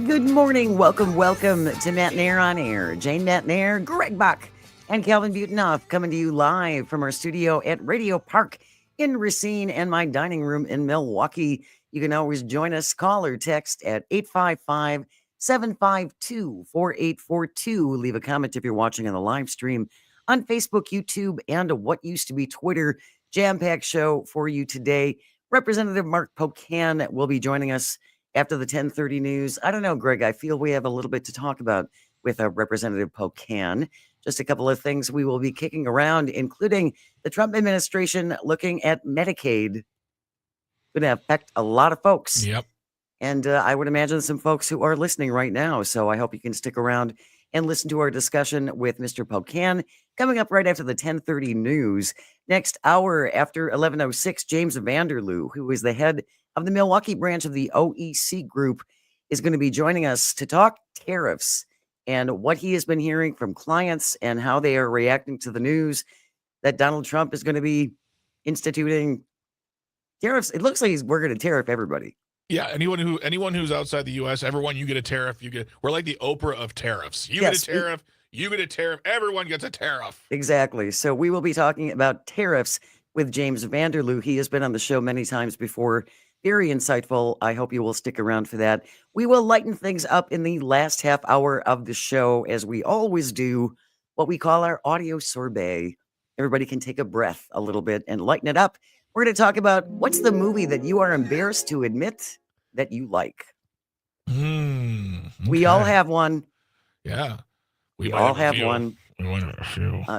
Good morning. Welcome to Matenaer On Air. Jane Matenaer, Greg Bach, and Calvin Butenhoff coming to you live from our studio at Radio Park in Racine and my dining room in Milwaukee. You can always join us, call or text at 855-752-4842. Leave a comment if you're watching on the live stream on Facebook, YouTube, and what used to be Twitter. Jam-packed show for you today. Representative Mark Pocan will be joining us after the 10:30 news. I don't know, Greg, I feel we have a little bit to talk about with Representative Pocan. Just a couple of things we will be kicking around, including the Trump administration looking at Medicaid. Going to affect a lot of folks. Yep. And I would imagine some folks who are listening right now. So I hope you can stick around and listen to our discussion with Mr. Pocan coming up right after the 10:30 news. Next hour after 11:06, James Vanderloo, who is the head of the Milwaukee branch of the OEC Group, is going to be joining us to talk tariffs and what he has been hearing from clients and how they are reacting to the news that Donald Trump is going to be instituting tariffs. It looks like we're going to tariff everybody. Yeah, anyone who's outside the U.S., everyone, you get a tariff. We're like the Oprah of tariffs. You get a tariff. You get a tariff. Everyone gets a tariff. Exactly. So we will be talking about tariffs with James Vanderloo. He has been on the show many times before. Very insightful. I hope you will stick around for that. We will lighten things up in the last half hour of the show, as we always do, what we call our audio sorbet. Everybody can take a breath a little bit and lighten it up. We're going to talk about what's the movie that you are embarrassed to admit that you like. Okay. We all have one. Yeah. We all have one.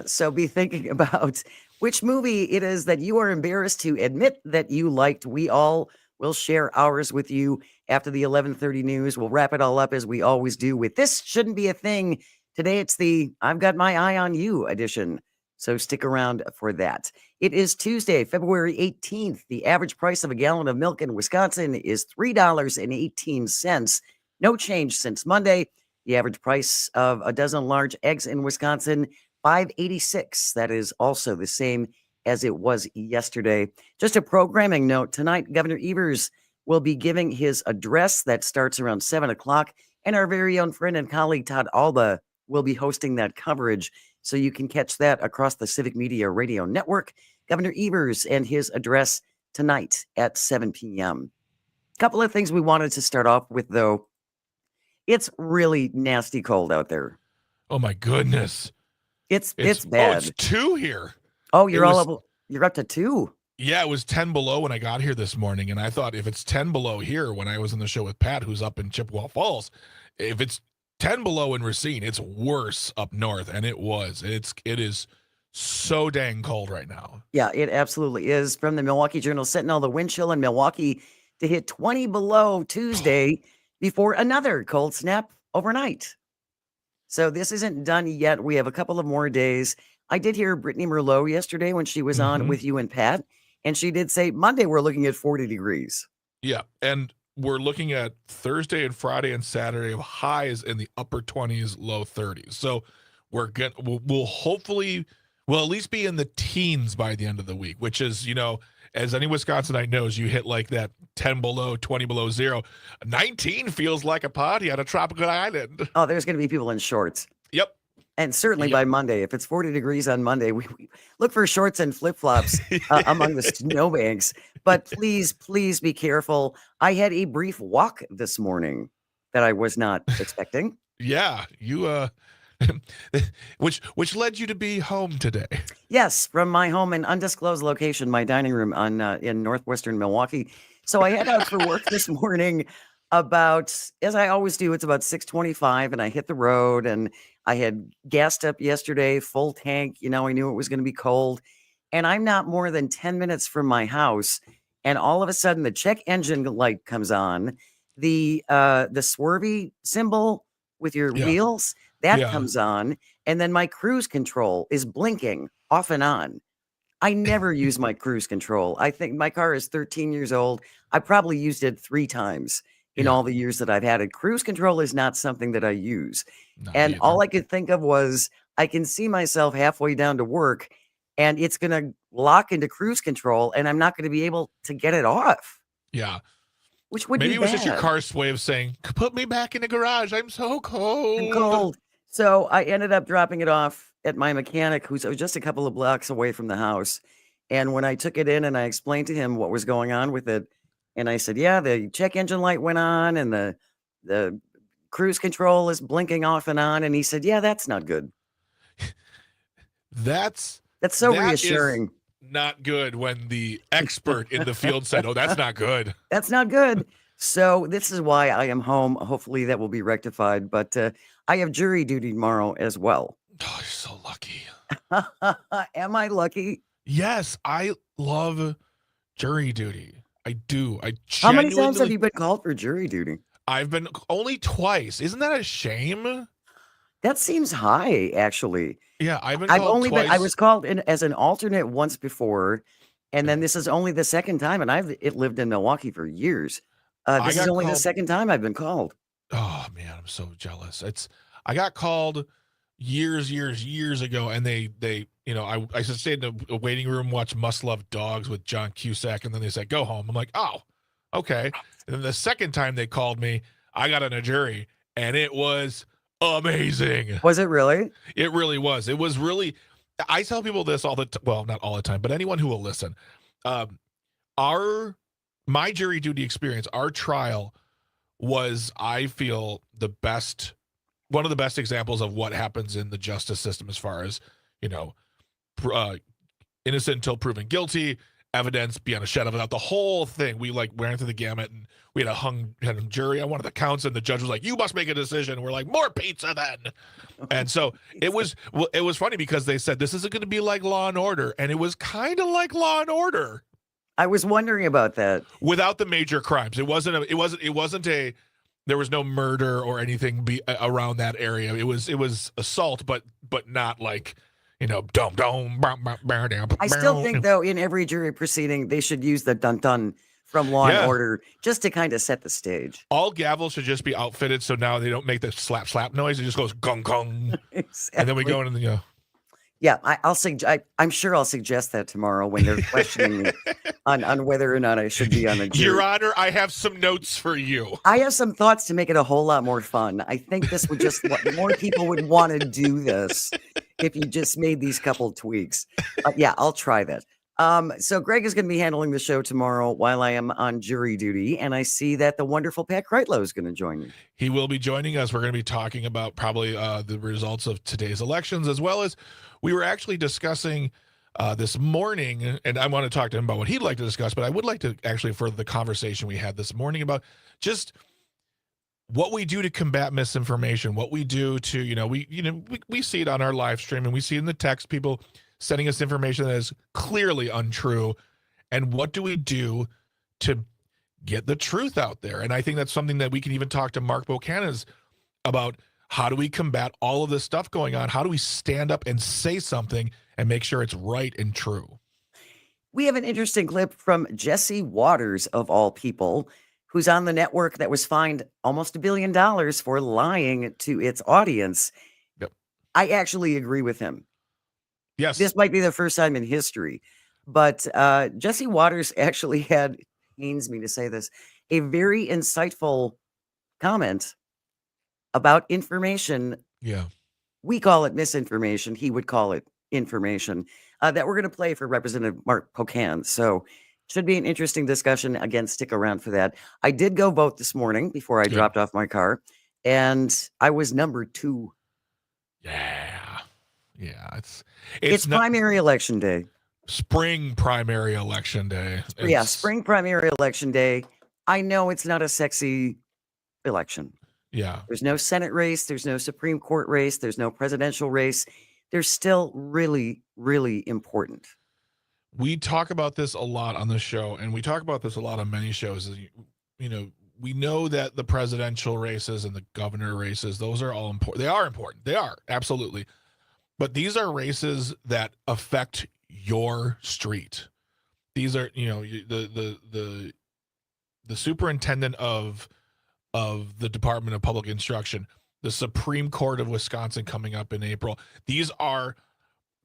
So be thinking about which movie it is that you are embarrassed to admit that you liked. We all will share ours with you after the 11:30 news. We'll wrap it all up as we always do with This Shouldn't Be a Thing. Today it's the I've Got My Eye on You edition. So stick around for that. It is Tuesday, February 18th. The average price of a gallon of milk in Wisconsin is $3.18. No change since Monday. The average price of a dozen large eggs in Wisconsin, $5.86. That is also the same as it was yesterday. Just a programming note. Tonight, Governor Evers will be giving his address that starts around 7 o'clock. And our very own friend and colleague, Todd Alba, will be hosting that coverage. So you can catch that across the Civic Media radio network. Governor Evers and his address tonight at 7 p.m. Couple of things we wanted to start off with, though. It's really nasty cold out there. Oh my goodness. It's bad. Oh, it's 2 here. Oh, you're up to 2. Yeah, it was 10 below when I got here this morning, and I thought if it's 10 below here when I was on the show with Pat, who's up in Chippewa Falls, if it's 10 below in Racine, it's worse up north, and it was. It is so dang cold right now. Yeah, it absolutely is. From the Milwaukee Journal-Sentinel, the wind chill in Milwaukee to hit 20 below Tuesday before another cold snap overnight. So this isn't done yet. We have a couple of more days. I did hear Brittany Merlot yesterday when she was on with you and Pat, and she did say Monday we're looking at 40 degrees. Yeah, and we're looking at Thursday and Friday and Saturday of highs in the upper 20s, low 30s. So we'll hopefully at least be in the teens by the end of the week, which is, as any Wisconsinite knows, you hit like that 10 below, 20 below zero. 19 feels like a party on a tropical island. Oh, there's going to be people in shorts. Yep. And certainly by Monday, if it's 40 degrees on Monday, we look for shorts and flip-flops among the snowbanks. But please be careful. I had a brief walk this morning that I was not expecting. Yeah, you which led you to be home today. Yes, from my home in undisclosed location, my dining room in northwestern Milwaukee. So I head out for work this morning about, as I always do, it's about 6:25, and I hit the road, and I had gassed up yesterday, full tank. I knew it was going to be cold, and I'm not more than 10 minutes from my house, and all of a sudden the check engine light comes on, the swervy symbol with your wheels, that comes on, and then my cruise control is blinking off and on. I never use my cruise control. I think my car is 13 years old. I probably used it 3 times in all the years that I've had it. Cruise control is not something that I use. And all I could think of was I can see myself halfway down to work and it's going to lock into cruise control and I'm not going to be able to get it off. Yeah. which would Maybe be it was just your bad. car's way of saying, put me back in the garage. I'm so cold. I'm cold. So I ended up dropping it off at my mechanic, who's just a couple of blocks away from the house. And when I took it in and I explained to him what was going on with it, and I said, yeah, the check engine light went on and the cruise control is blinking off and on. And he said, yeah, that's not good. That's so that is reassuring. not good when the expert in the field said, oh, that's not good. That's not good. So this is why I am home. Hopefully that will be rectified. But I have jury duty tomorrow as well. Oh, you're so lucky. Am I lucky? Yes, I love jury duty. I do. How many times have you been called for jury duty? I've been only twice. Isn't that a shame? That seems high, actually. Yeah, I've only twice. I was called in as an alternate once before, and then this is only the second time, and I've lived in Milwaukee for years. This is only the second time I've been called. Oh man, I'm so jealous. I got called years ago, and they I stayed in a waiting room, watch Must Love Dogs with John Cusack, and then they said go home. I'm like, oh, okay. And then the second time they called me, I got on a jury, and it was amazing. Was it really? It really was. It was really. I tell people this all the time. Well, not all the time, but anyone who will listen. My jury duty experience, our trial was, I feel, one of the best examples of what happens in the justice system as far as, innocent until proven guilty, evidence beyond a shadow of a doubt, the whole thing. We went through the gamut, and we had a jury on one of the counts, and the judge was like, you must make a decision. We're like, more pizza then. And so it was funny because they said, this isn't going to be like Law and Order. And it was kind of like Law and Order. I was wondering about that. Without the major crimes. There was no murder or anything around that area. It was assault, but not like, I still think, though, in every jury proceeding, they should use the dun-dun from Law and Order just to kind of set the stage. All gavels should just be outfitted so now they don't make the slap slap noise. It just goes gong gong. Exactly. And then we go into the Yeah, I'm sure I'll suggest that tomorrow when they're questioning me on whether or not I should be on a jury. Your Honor, I have some notes for you. I have some thoughts to make it a whole lot more fun. I think this would just more people would want to do this if you just made these couple tweaks. Yeah, I'll try that. So Greg is going to be handling the show tomorrow while I am on jury duty, and I see that the wonderful Pat Kreitlow is going to join me. He will be joining us. We're going to be talking about probably the results of today's elections, as well as we were actually discussing this morning, and I want to talk to him about what he'd like to discuss, but I would like to actually further the conversation we had this morning about just what we do to combat misinformation, what we do to, we see it on our live stream, and we see it in the text, people sending us information that is clearly untrue. And what do we do to get the truth out there? And I think that's something that we can even talk to Mark Pocan about. How do we combat all of this stuff going on? How do we stand up and say something and make sure it's right and true? We have an interesting clip from Jesse Waters, of all people, who's on the network that was fined almost $1 billion for lying to its audience. Yep. I actually agree with him. Yes. This might be the first time in history, but Jesse Waters actually had, pains me to say this, a very insightful comment about information. Yeah. We call it misinformation. He would call it information that we're going to play for Representative Mark Pocan. So should be an interesting discussion. Again, stick around for that. I did go vote this morning before I dropped off my car, and I was number 2. Yeah. Yeah. It's primary election day. Spring primary election day. Spring primary election day. I know it's not a sexy election. Yeah. There's no Senate race. There's no Supreme Court race. There's no presidential race. They're still really, really important. We talk about this a lot on the show, and we talk about this a lot on many shows. We know that the presidential races and the governor races, those are all important. They are important. They are, absolutely. But these are races that affect your street. These are, the superintendent of the Department of Public Instruction, the Supreme Court of Wisconsin coming up in April. These are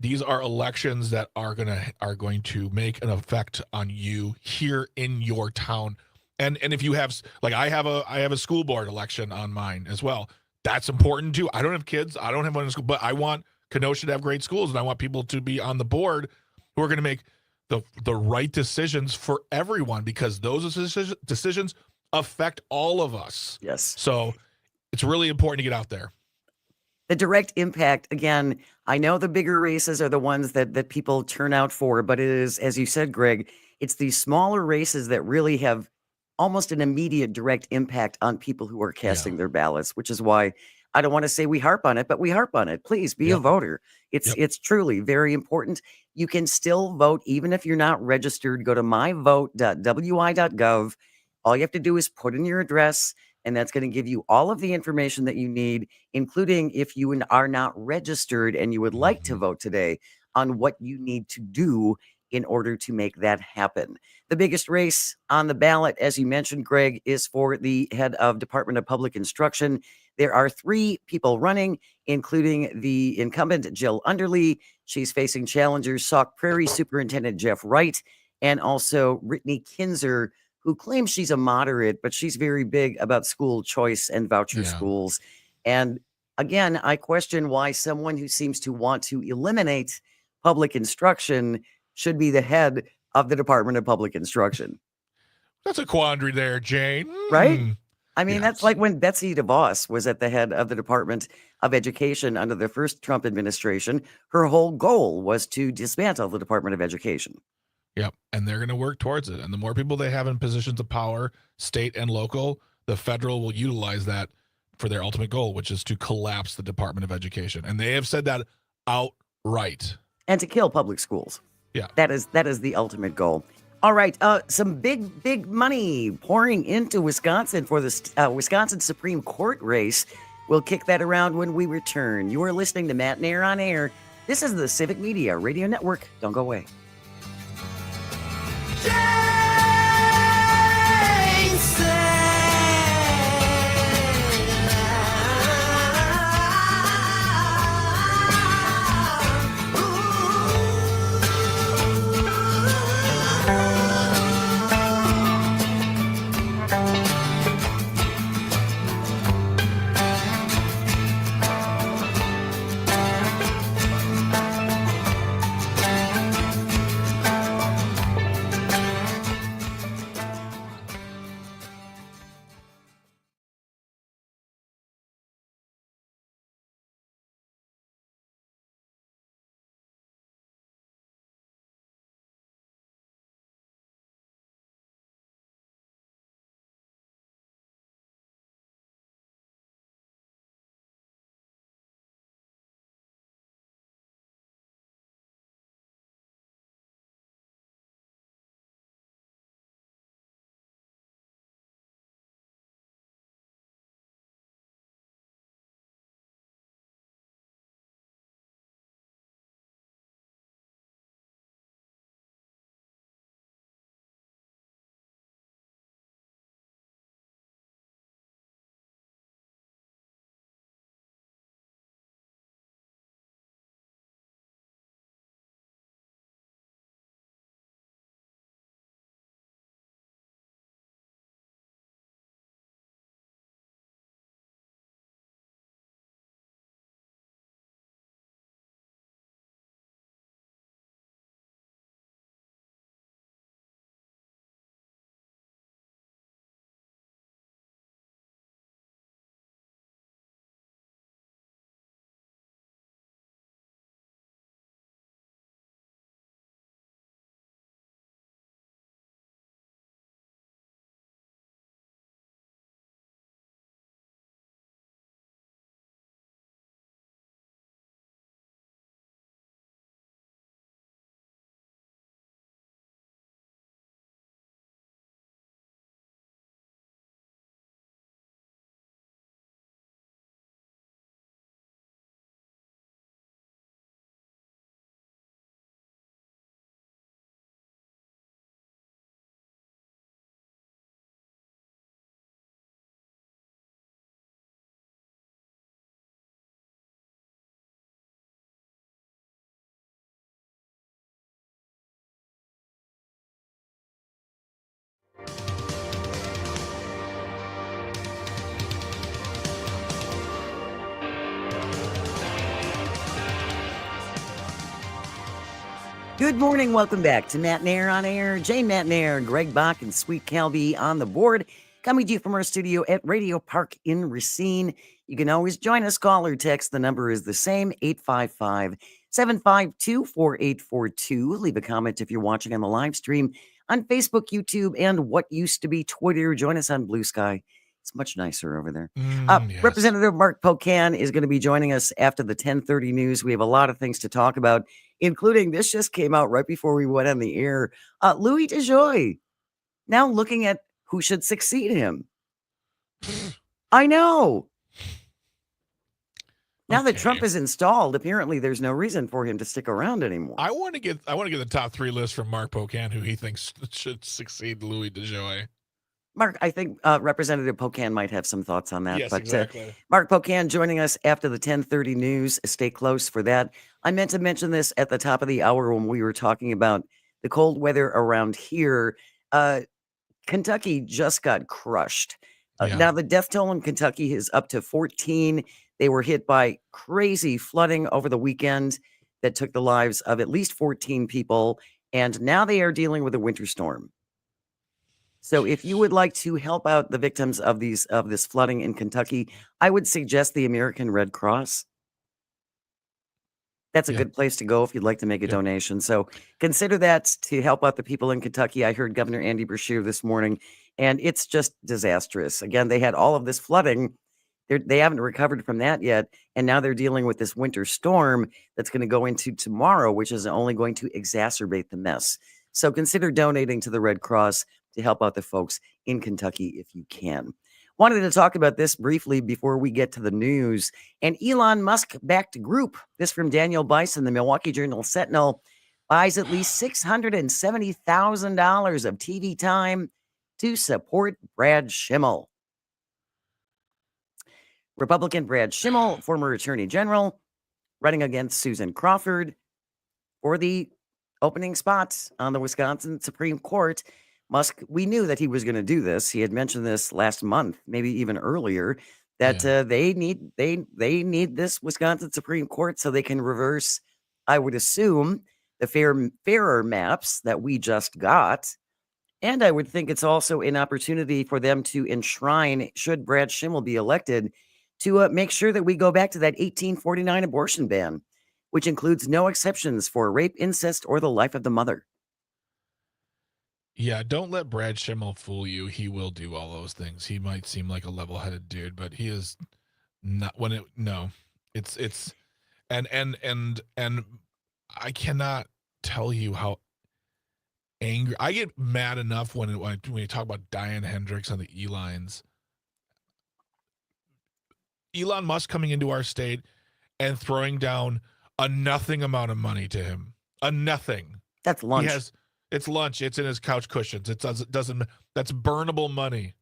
elections that are going to make an effect on you here in your town, And if you have, like, I have a school board election on mine as well. That's important too. I don't have kids. I don't have one in school, but I want Kenosha to have great schools, and I want people to be on the board who are going to make the right decisions for everyone, because those decisions affect all of us. Yes. So it's really important to get out there. The direct impact, again, I know the bigger races are the ones that people turn out for, but it is, as you said, Greg, it's these smaller races that really have almost an immediate direct impact on people who are casting their ballots, which is why I don't want to say we harp on it, but we harp on it. Please be a voter. It's truly very important. You can still vote even if you're not registered. Go to myvote.wi.gov. All you have to do is put in your address, and that's going to give you all of the information that you need, including if you are not registered and you would like to vote today, on what you need to do in order to make that happen. The biggest race on the ballot, as you mentioned, Greg, is for the head of Department of Public Instruction. There are 3 people running, including the incumbent Jill Underly. She's facing challengers Sauk Prairie Superintendent Jeff Wright, and also Brittany Kinzer, who claims she's a moderate, but she's very big about school choice and voucher schools. And again, I question why someone who seems to want to eliminate public instruction should be the head of the Department of Public Instruction. That's a quandary there, Jane. Right? I mean, that's like when Betsy DeVos was at the head of the Department of Education under the first Trump administration. Her whole goal was to dismantle the Department of Education. Yep. And they're going to work towards it. And the more people they have in positions of power, state and local, the federal will utilize that for their ultimate goal, which is to collapse the Department of Education. And they have said that outright. And to kill public schools. Yeah. That is the ultimate goal. All right. Some big money pouring into Wisconsin for the Wisconsin Supreme Court race. We'll kick that around when we return. You are listening to Matenaer On Air. This is the Civic Media Radio Network. Don't go away. Good morning. Welcome back to Matenaer On Air. Jane Matenaer, Greg Bach, and Sweet Calby on the board. Coming to you from our studio at Radio Park in Racine. You can always join us, call or text. The number is the same, 855-752-4842. Leave a comment if you're watching on the live stream on Facebook, YouTube, and what used to be Twitter. Join us on Blue Sky. It's much nicer over there. Yes. Representative Mark Pocan is going to be joining us after the 10:30 news. We have a lot of things to talk about, including this just came out right before we went on the air. Louis DeJoy now looking at who should succeed him. I know. Now that Trump is installed, apparently there's no reason for him to stick around anymore. I want to get the top 3 list from Mark Pocan who he thinks should succeed Louis DeJoy. Mark, I think Representative Pocan might have some thoughts on that. Yes, but exactly. Mark Pocan joining us after the 10:30 news. Stay close for that. I meant to mention this at the top of the hour when we were talking about the cold weather around here. Kentucky just got crushed. Now the death toll in Kentucky is up to 14. They were hit by crazy flooding over the weekend that took the lives of at least 14 people. And now they are dealing with a winter storm. So if you would like to help out the victims of this flooding in Kentucky, I would suggest the American Red Cross. That's a good place to go if you'd like to make a donation. So consider that to help out the people in Kentucky. I heard Governor Andy Beshear this morning, and it's just disastrous. Again, they had all of this flooding. They haven't recovered from that yet, and now they're dealing with this winter storm that's going to go into tomorrow, which is only going to exacerbate the mess. So consider donating to the Red Cross to help out the folks in Kentucky if you can. Wanted to talk about this briefly before we get to the news. An Elon Musk-backed group, this from Daniel Bison, the Milwaukee Journal Sentinel, buys at least $670,000 of TV time to support Brad Schimmel. Republican Brad Schimmel, former Attorney General, running against Susan Crawford for the opening spots on the Wisconsin Supreme Court. Musk, we knew that he was going to do this. He had mentioned this last month, maybe even earlier, that they need this Wisconsin Supreme Court so they can reverse, I would assume, the fairer maps that we just got. And I would think it's also an opportunity for them to enshrine, should Brad Schimmel be elected, to make sure that we go back to that 1849 abortion ban, which includes no exceptions for rape, incest, or the life of the mother. Yeah, don't let Brad Schimmel fool you. He will do all those things. He might seem like a level-headed dude, but he is not. It's and I cannot tell you how angry I get. Mad enough when you talk about Diane Hendricks on the E-lines. Elon Musk coming into our state and throwing down a nothing amount of money to him. A nothing. That's lunch. It's lunch. It's in his couch cushions. That's burnable money.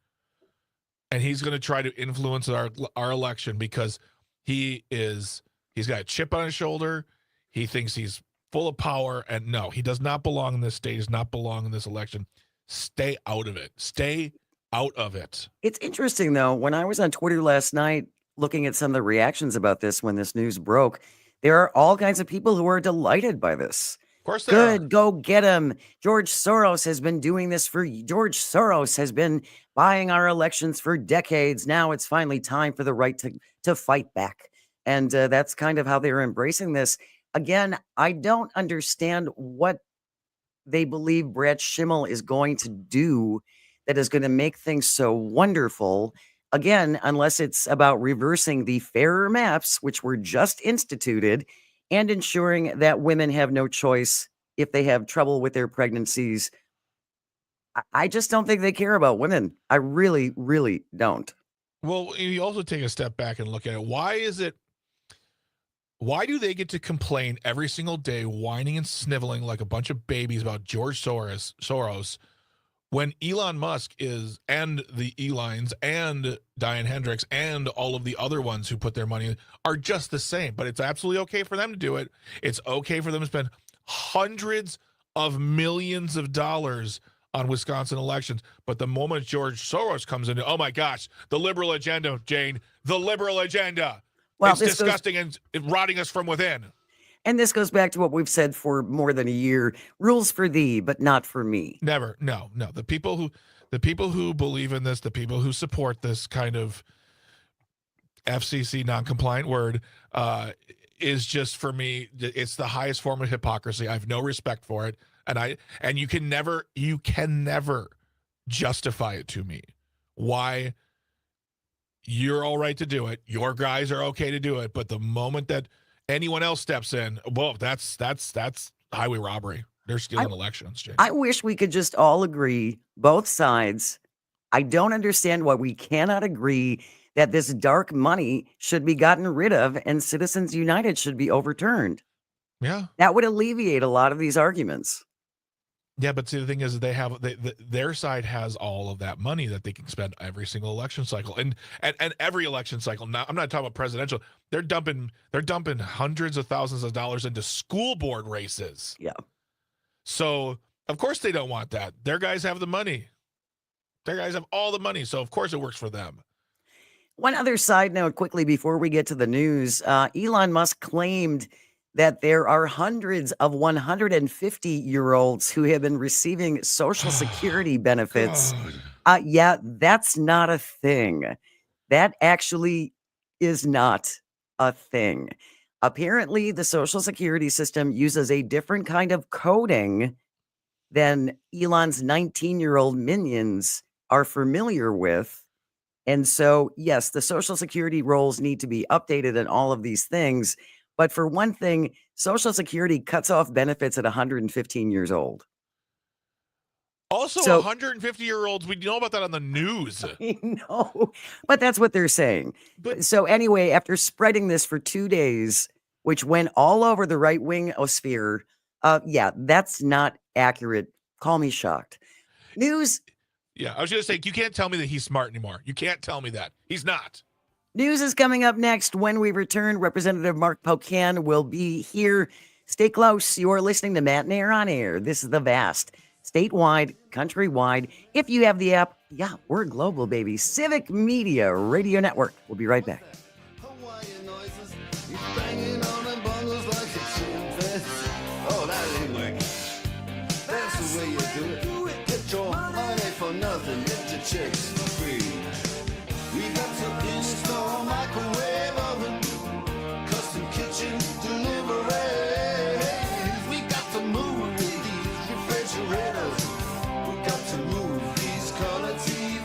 And he's going to try to influence our election because he's got a chip on his shoulder. He thinks he's full of power. And no, he does not belong in this state. He does not belong in this election. Stay out of it. Stay out of it. It's interesting, though. When I was on Twitter last night looking at some of the reactions about this when this news broke, there are all kinds of people who are delighted by this. Of course they Good, are. go get him. George Soros has been doing this George Soros has been buying our elections for decades. Now it's finally time for the right to fight back. And that's kind of how they're embracing this. Again, I don't understand what they believe Brad Schimmel is going to do that is going to make things so wonderful. Again, unless it's about reversing the fairer maps, which were just instituted, and ensuring that women have no choice if they have trouble with their pregnancies. I just don't think they care about women. I really, really don't. Well, you also take a step back and look at it. Why do they get to complain every single day, whining and sniveling like a bunch of babies about George Soros when Elon Musk and the E-lines and Diane Hendricks and all of the other ones who put their money in are just the same? But it's absolutely okay for them to do it. It's okay for them to spend hundreds of millions of dollars on Wisconsin elections. But the moment George Soros comes in, oh my gosh, the liberal agenda, Jane, the liberal agenda. Well, it's disgusting and rotting us from within. And this goes back to what we've said for more than a year. Rules for thee, but not for me. Never. No. The people who believe in this, the people who support this kind of FCC non-compliant word, is just, for me, it's the highest form of hypocrisy. I have no respect for it. And you can never justify it to me. Why you're all right to do it. Your guys are okay to do it. But the moment that anyone else steps in, well, that's highway robbery. They're stealing elections, Jake. I wish we could just all agree, both sides. I don't understand why we cannot agree that this dark money should be gotten rid of and Citizens United should be overturned. Yeah. That would alleviate a lot of these arguments. Yeah, but see, the thing is, their side has all of that money that they can spend every single election cycle, and every election cycle. Now, I'm not talking about presidential. They're dumping hundreds of thousands of dollars into school board races. Yeah. So of course they don't want that. Their guys have the money. Their guys have all the money, so of course it works for them. One other side note quickly before we get to the news, Elon Musk claimed that there are hundreds of 150-year-olds who have been receiving Social Security benefits. Yeah, that's not a thing. That actually is not a thing. Apparently, the Social Security system uses a different kind of coding than Elon's 19-year-old minions are familiar with. And so, yes, the Social Security rolls need to be updated and all of these things. But for one thing, Social Security cuts off benefits at 115 years old. Also, So 150-year-olds, we know about that on the news. I know, but that's what they're saying. So anyway, after spreading this for 2 days, which went all over the right-wing sphere, yeah, that's not accurate. Call me shocked. News. Yeah, I was going to say, you can't tell me that he's smart anymore. You can't tell me that. He's not. News is coming up next. When we return, Representative Mark Pocan will be here. Stay close. You're listening to Matenaer On Air. This is the vast, statewide, countrywide. If you have the app, yeah, we're global, baby. Civic Media Radio Network. We'll be right back. Chicks for free. We got to install microwave oven, custom kitchen deliveries. We got to move these refrigerators. We got to move these color TVs.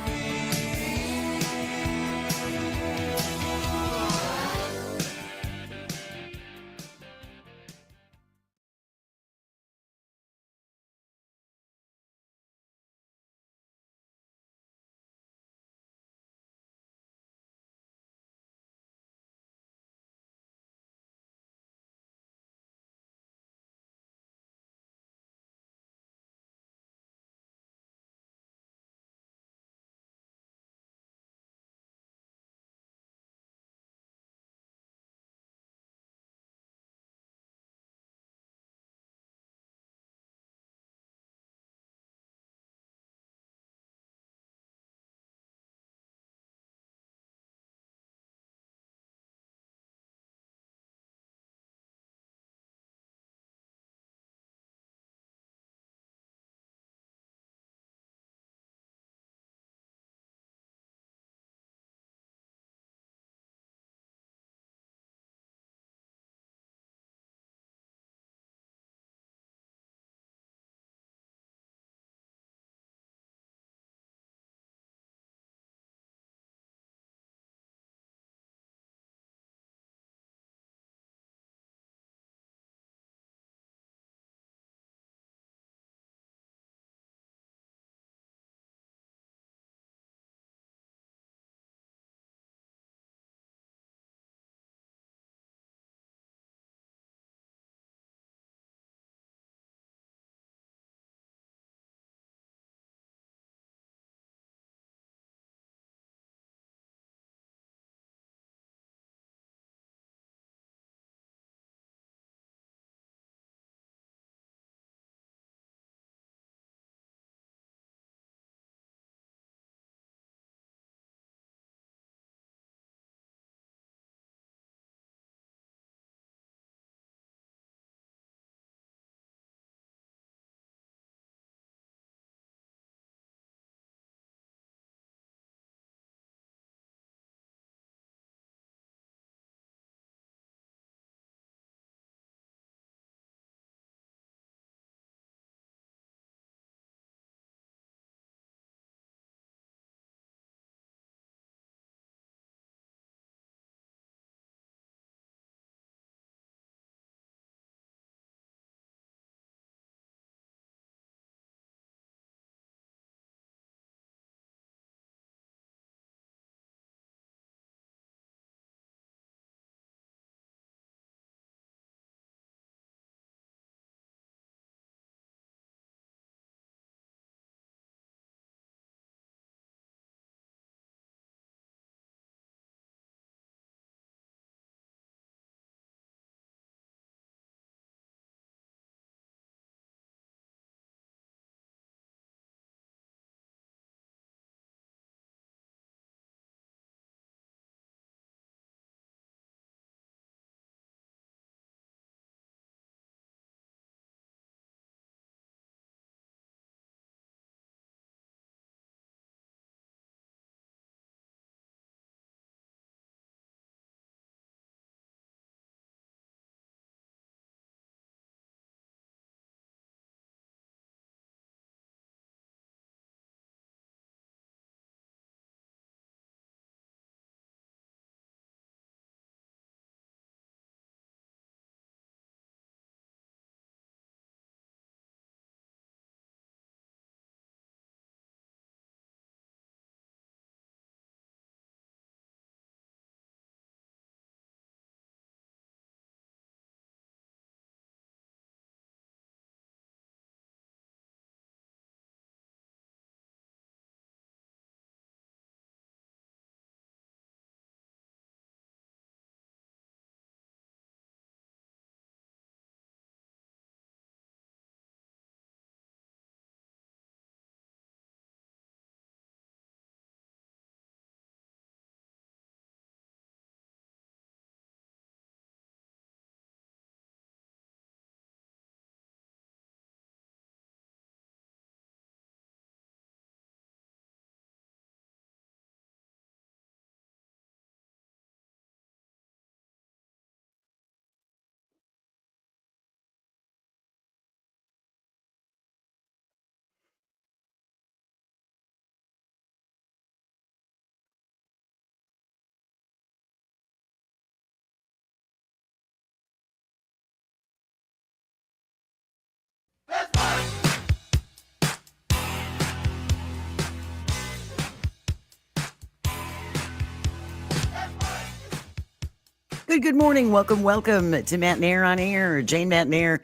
Good morning. Welcome to Matenaer On Air. Jane Matenaer,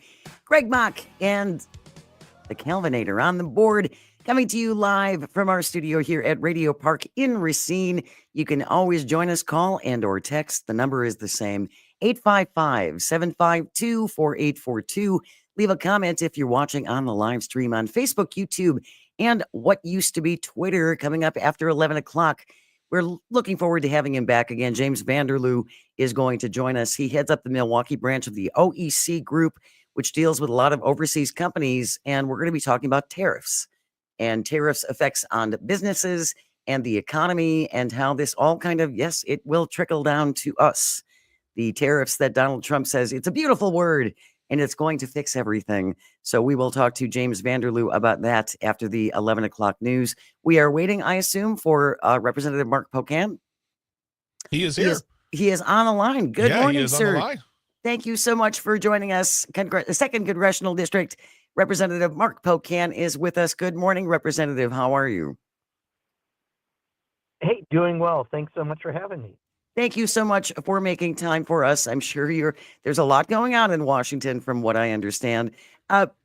Greg Bach, and the Calvinator on the board, coming to you live from our studio here at Radio Park in Racine. You can always join us, call and or text. The number is the same, 855-752-4842. Leave a comment if you're watching on the live stream on Facebook, YouTube, and what used to be Twitter, coming up after 11 o'clock. We're looking forward to having him back again. James Vanderloo is going to join us. He heads up the Milwaukee branch of the OEC Group, which deals with a lot of overseas companies, and we're going to be talking about tariffs and tariffs effects on businesses and the economy and how this all kind of, yes, it will trickle down to us. The tariffs that Donald Trump says, it's a beautiful word, and it's going to fix everything. So we will talk to James Vanderloo about that after the 11 o'clock news. We are waiting, I assume, for Representative Mark Pocan. He is here. He is on the line. Good morning, he is sir. On the line. Thank you so much for joining us. The Second Congressional District Representative Mark Pocan is with us. Good morning, Representative. How are you? Hey, doing well. Thanks so much for having me. Thank you so much for making time for us. I'm sure there's a lot going on in Washington from what I understand.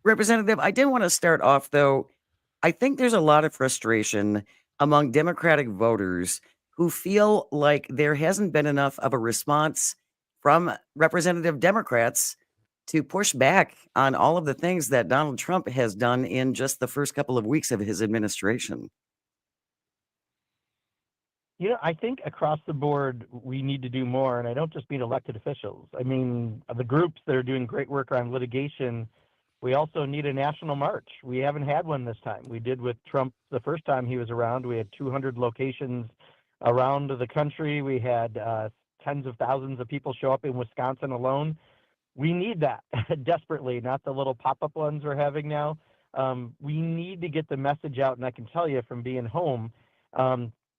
Representative, I did want to start off, though. I think there's a lot of frustration among Democratic voters who feel like there hasn't been enough of a response from Representative Democrats to push back on all of the things that Donald Trump has done in just the first couple of weeks of his administration. I think across the board, we need to do more. And I don't just mean elected officials. I mean, the groups that are doing great work around litigation, we also need a national march. We haven't had one this time. We did with Trump the first time he was around. We had 200 locations around the country. We had tens of thousands of people show up in Wisconsin alone. We need that desperately, not the little pop-up ones we're having now. We need to get the message out. And I can tell you from being home,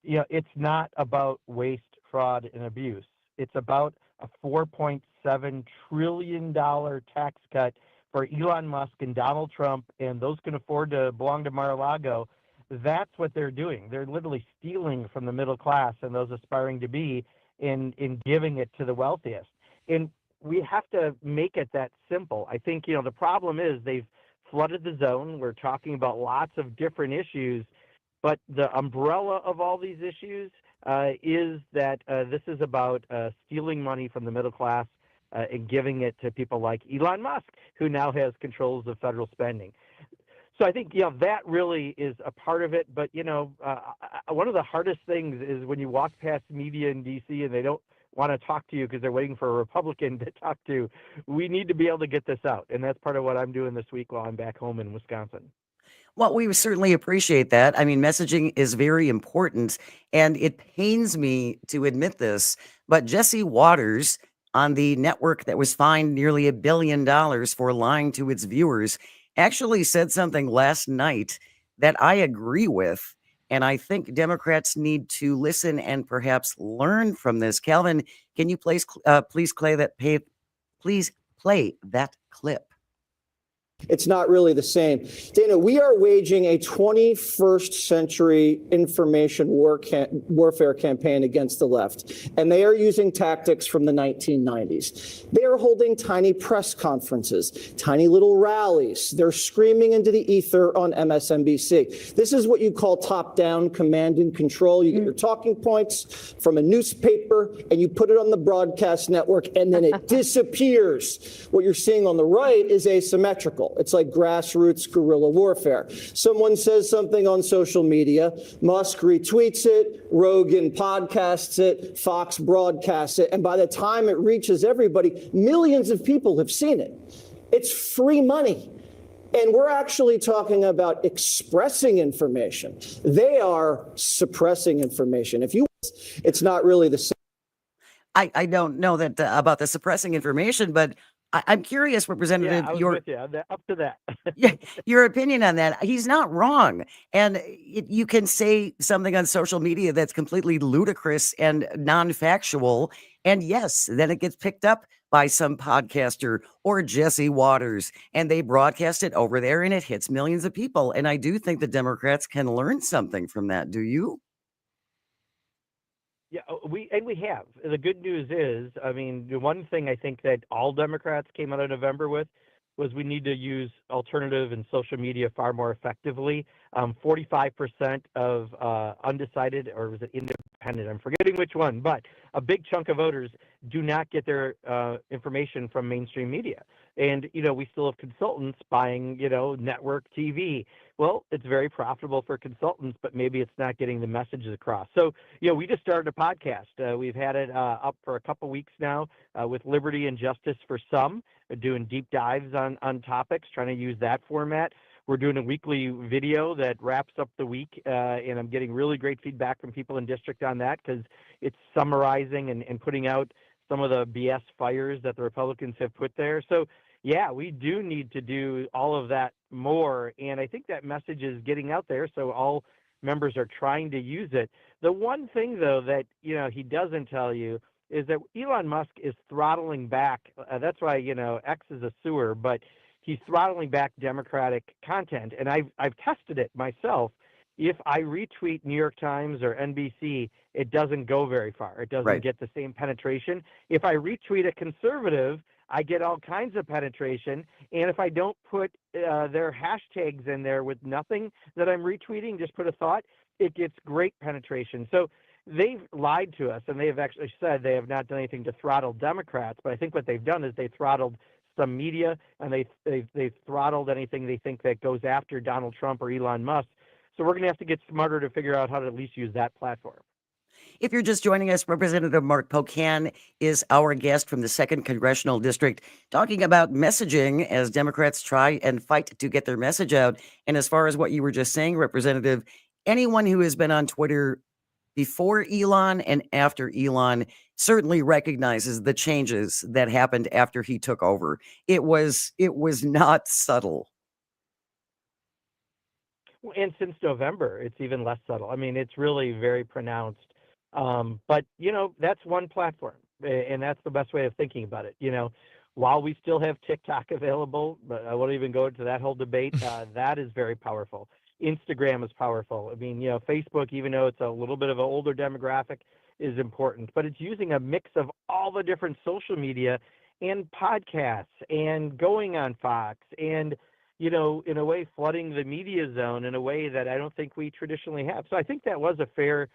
it's not about waste, fraud, and abuse. It's about a $4.7 trillion tax cut for Elon Musk and Donald Trump, and those can afford to belong to Mar-a-Lago. That's what they're doing. They're literally stealing from the middle class and those aspiring to be in giving it to the wealthiest. And we have to make it that simple. I think, the problem is they've flooded the zone. We're talking about lots of different issues. But the umbrella of all these issues is that this is about stealing money from the middle class and giving it to people like Elon Musk, who now has controls of federal spending. So I think, that really is a part of it. But, one of the hardest things is when you walk past media in D.C. and they don't want to talk to you because they're waiting for a Republican to talk to. We need to be able to get this out. And that's part of what I'm doing this week while I'm back home in Wisconsin. Well, we certainly appreciate that. I mean, messaging is very important, and it pains me to admit this, but Jesse Waters on the network that was fined nearly $1 billion for lying to its viewers actually said something last night that I agree with, and I think Democrats need to listen and perhaps learn from this. Calvin, can you please play that clip? It's not really the same. Dana, we are waging a 21st century information warfare campaign against the left, and they are using tactics from the 1990s. They are holding tiny press conferences, tiny little rallies. They're screaming into the ether on MSNBC. This is what you call top-down command and control. You get your talking points from a newspaper, and you put it on the broadcast network, and then it disappears. What you're seeing on the right is asymmetrical. It's like grassroots guerrilla warfare. Someone says something on social media, Musk retweets it, Rogan podcasts it, Fox broadcasts it, and by the time it reaches everybody, millions of people have seen it. It's free money. And we're actually talking about expressing information. They are suppressing information. It's not really the same. I don't know that about the suppressing information, but I'm curious, Representative, I was with you. Up to that. your opinion on that. He's not wrong. And you can say something on social media that's completely ludicrous and non-factual. And yes, then it gets picked up by some podcaster or Jesse Waters, and they broadcast it over there and it hits millions of people. And I do think the Democrats can learn something from that. Do you? Yeah, we have. The good news is, I mean, the one thing I think that all Democrats came out of November with was we need to use alternative and social media far more effectively. 45% of undecided, or was it independent? I'm forgetting which one, but a big chunk of voters do not get their information from mainstream media. And, we still have consultants buying, network TV. Well, it's very profitable for consultants, but maybe it's not getting the messages across. So, we just started a podcast. We've had it up for a couple weeks now with Liberty and Justice for Some, doing deep dives on topics, trying to use that format. We're doing a weekly video that wraps up the week, and I'm getting really great feedback from people in district on that because it's summarizing and putting out some of the BS fires that the Republicans have put there. So, yeah, we do need to do all of that more, and I think that message is getting out there, so all members are trying to use it. The one thing, though, that he doesn't tell you is that Elon Musk is throttling back. That's why X is a sewer, but he's throttling back Democratic content, and I've tested it myself. If I retweet New York Times or NBC, it doesn't go very far. It doesn't get the same penetration. If I retweet a conservative, I get all kinds of penetration. And if I don't put their hashtags in there with nothing that I'm retweeting, just put a thought, it gets great penetration. So they've lied to us, and they have actually said they have not done anything to throttle Democrats. But I think what they've done is they throttled some media, and they've throttled anything they think that goes after Donald Trump or Elon Musk. So we're going to have to get smarter to figure out how to at least use that platform. If you're just joining us, Representative Mark Pocan is our guest from the 2nd Congressional District, talking about messaging as Democrats try and fight to get their message out. And as far as what you were just saying, Representative, anyone who has been on Twitter before Elon and after Elon certainly recognizes the changes that happened after he took over. It was not subtle. And since November, it's even less subtle. I mean, it's really very pronounced. But, that's one platform, and that's the best way of thinking about it. While we still have TikTok available, but I won't even go into that whole debate, that is very powerful. Instagram is powerful. I mean, Facebook, even though it's a little bit of an older demographic, is important. But it's using a mix of all the different social media and podcasts and going on Fox and in a way, flooding the media zone in a way that I don't think we traditionally have. So I think that was a fair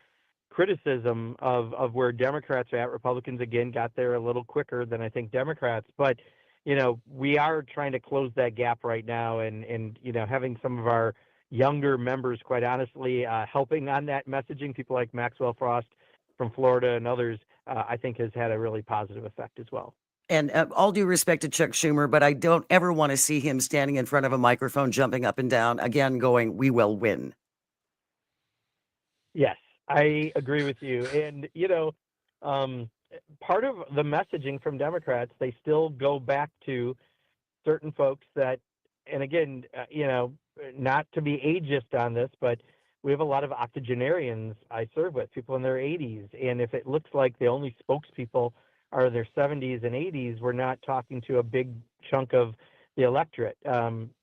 criticism of where Democrats are at. Republicans, again, got there a little quicker than I think Democrats. But, we are trying to close that gap right now and having some of our younger members, quite honestly, helping on that messaging, people like Maxwell Frost from Florida and others, I think has had a really positive effect as well. And all due respect to Chuck Schumer, but I don't ever want to see him standing in front of a microphone, jumping up and down, again, going, "We will win." Yes, I agree with you. And, part of the messaging from Democrats, they still go back to certain folks that, and again, not to be ageist on this, but we have a lot of octogenarians I serve with, people in their 80s. And if it looks like the only spokespeople are their 70s and 80s, we're not talking to a big chunk of the electorate.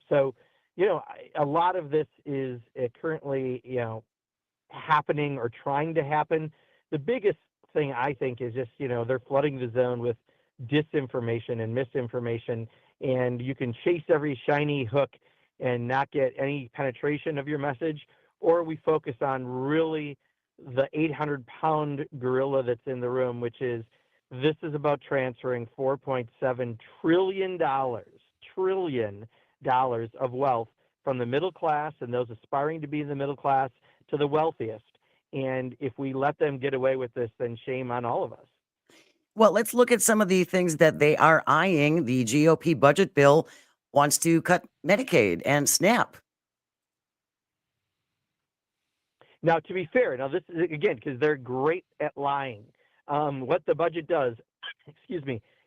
So, a lot of this is currently, happening or trying to happen. The biggest thing I think is just, they're flooding the zone with disinformation and misinformation, and you can chase every shiny hook and not get any penetration of your message, or we focus on really the 800-pound gorilla that's in the room, which is this is about transferring $4.7 trillion of wealth from the middle class and those aspiring to be in the middle class to the wealthiest. And if we let them get away with this, then shame on all of us. Well, let's look at some of the things that they are eyeing. The GOP budget bill wants to cut Medicaid and SNAP. Now, to be fair, this is, again, because they're great at lying. What the budget does, is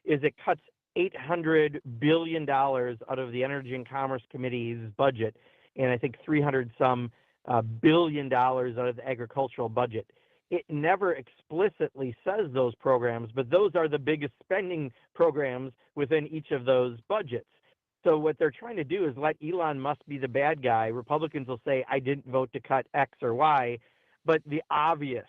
it cuts $800 billion out of the Energy and Commerce Committee's budget, and I think 300 some billion dollars out of the agricultural budget. It never explicitly says those programs, but those are the biggest spending programs within each of those budgets. So what they're trying to do is let Elon Musk be the bad guy. Republicans will say, I didn't vote to cut X or Y, but the obvious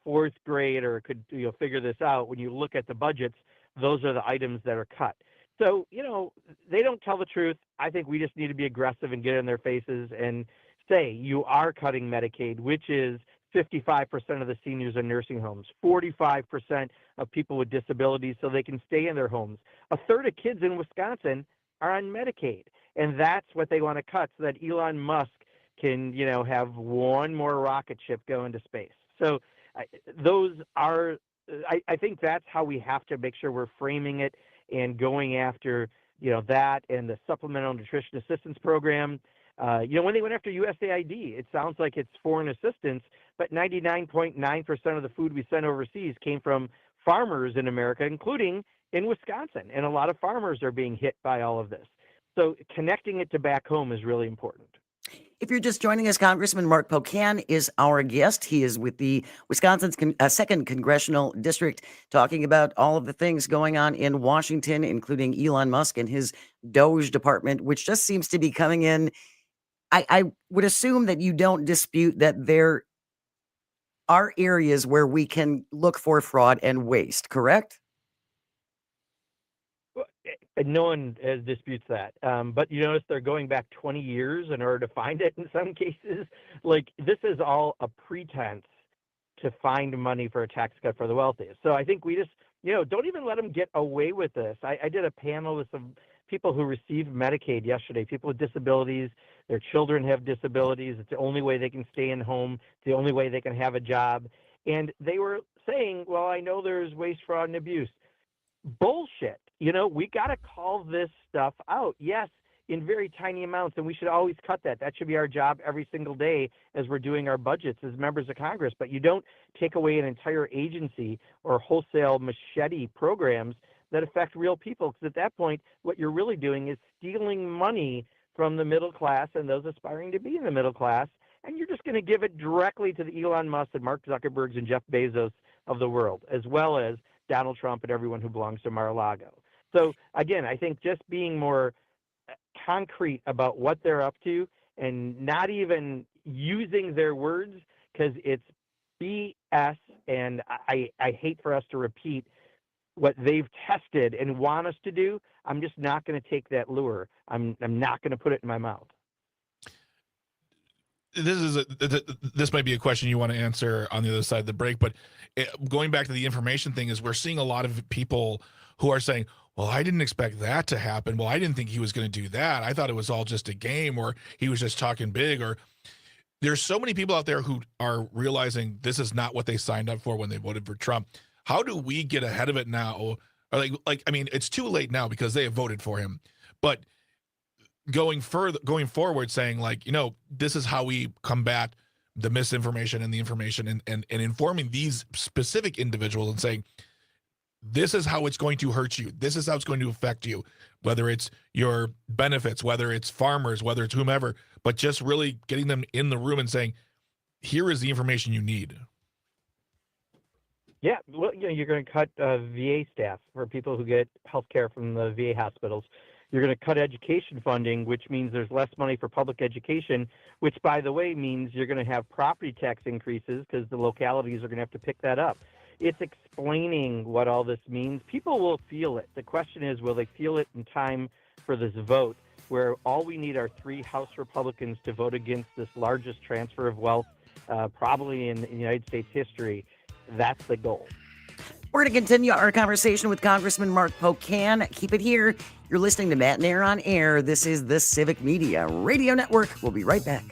fourth grader could figure this out. When you look at the budgets, those are the items that are cut. So they don't tell the truth. I think we just need to be aggressive and get in their faces and say you are cutting Medicaid, which is 55% of the seniors in nursing homes, 45% of people with disabilities so they can stay in their homes. A third of kids in Wisconsin are on Medicaid, and that's what they want to cut so that Elon Musk can, have one more rocket ship go into space. So I think that's how we have to make sure we're framing it and going after, that and the Supplemental Nutrition Assistance Program. When they went after USAID, it sounds like it's foreign assistance, but 99.9% of the food we send overseas came from farmers in America, including in Wisconsin. And a lot of farmers are being hit by all of this. So connecting it to back home is really important. If you're just joining us, Congressman Mark Pocan is our guest. He is with the Wisconsin's 2nd Congressional District, talking about all of the things going on in Washington, including Elon Musk and his Doge department, which just seems to be coming in. I would assume that you don't dispute that there are areas where we can look for fraud and waste, correct? No one disputes that. But you notice they're going back 20 years in order to find it in some cases. Like, this is all a pretense to find money for a tax cut for the wealthiest. So I think we just, don't even let them get away with this. I did a panel with some people who received Medicaid yesterday, people with disabilities. Their children have disabilities. It's the only way they can stay in home. It's the only way they can have a job. And they were saying, well, I know there's waste, fraud, and abuse. Bullshit. We got to call this stuff out. Yes, in very tiny amounts, and we should always cut that. That should be our job every single day as we're doing our budgets as members of Congress. But you don't take away an entire agency or wholesale machete programs that affect real people, because at that point, what you're really doing is stealing money from the middle class and those aspiring to be in the middle class, and you're just going to give it directly to the Elon Musk and Mark Zuckerbergs and Jeff Bezos of the world, as well as Donald Trump and everyone who belongs to Mar-a-Lago. So again, I think just being more concrete about what they're up to and not even using their words, because it's BS, and I hate for us to repeat what they've tested and want us to do. I'm just not going to take that lure. I'm not going to put it in my mouth. This might be a question you want to answer on the other side of the break, but going back to the information thing, is we're seeing a lot of people who are saying, well, I didn't expect that to happen. Well, I didn't think he was going to do that. I thought it was all just a game, or he was just talking big. Or there's so many people out there who are realizing this is not what they signed up for when they voted for Trump. How do we get ahead of it now? Or I mean, it's too late now because they have voted for him, but going forward, saying this is how we combat the misinformation and the information, and informing these specific individuals and saying, this is how it's going to hurt you. This is how it's going to affect you, whether it's your benefits, whether it's farmers, whether it's whomever, but just really getting them in the room and saying, here is the information you need. Yeah, well, you're going to cut VA staff for people who get health care from the VA hospitals. You're going to cut education funding, which means there's less money for public education, which, by the way, means you're going to have property tax increases because the localities are going to have to pick that up. It's explaining what all this means. People will feel it. The question is, will they feel it in time for this vote, where all we need are 3 House Republicans to vote against this largest transfer of wealth probably in United States history. That's the goal. We're going to continue our conversation with Congressman Mark Pocan. Keep it here. You're listening to Matenaer On Air. This is the Civic Media Radio Network. We'll be right back.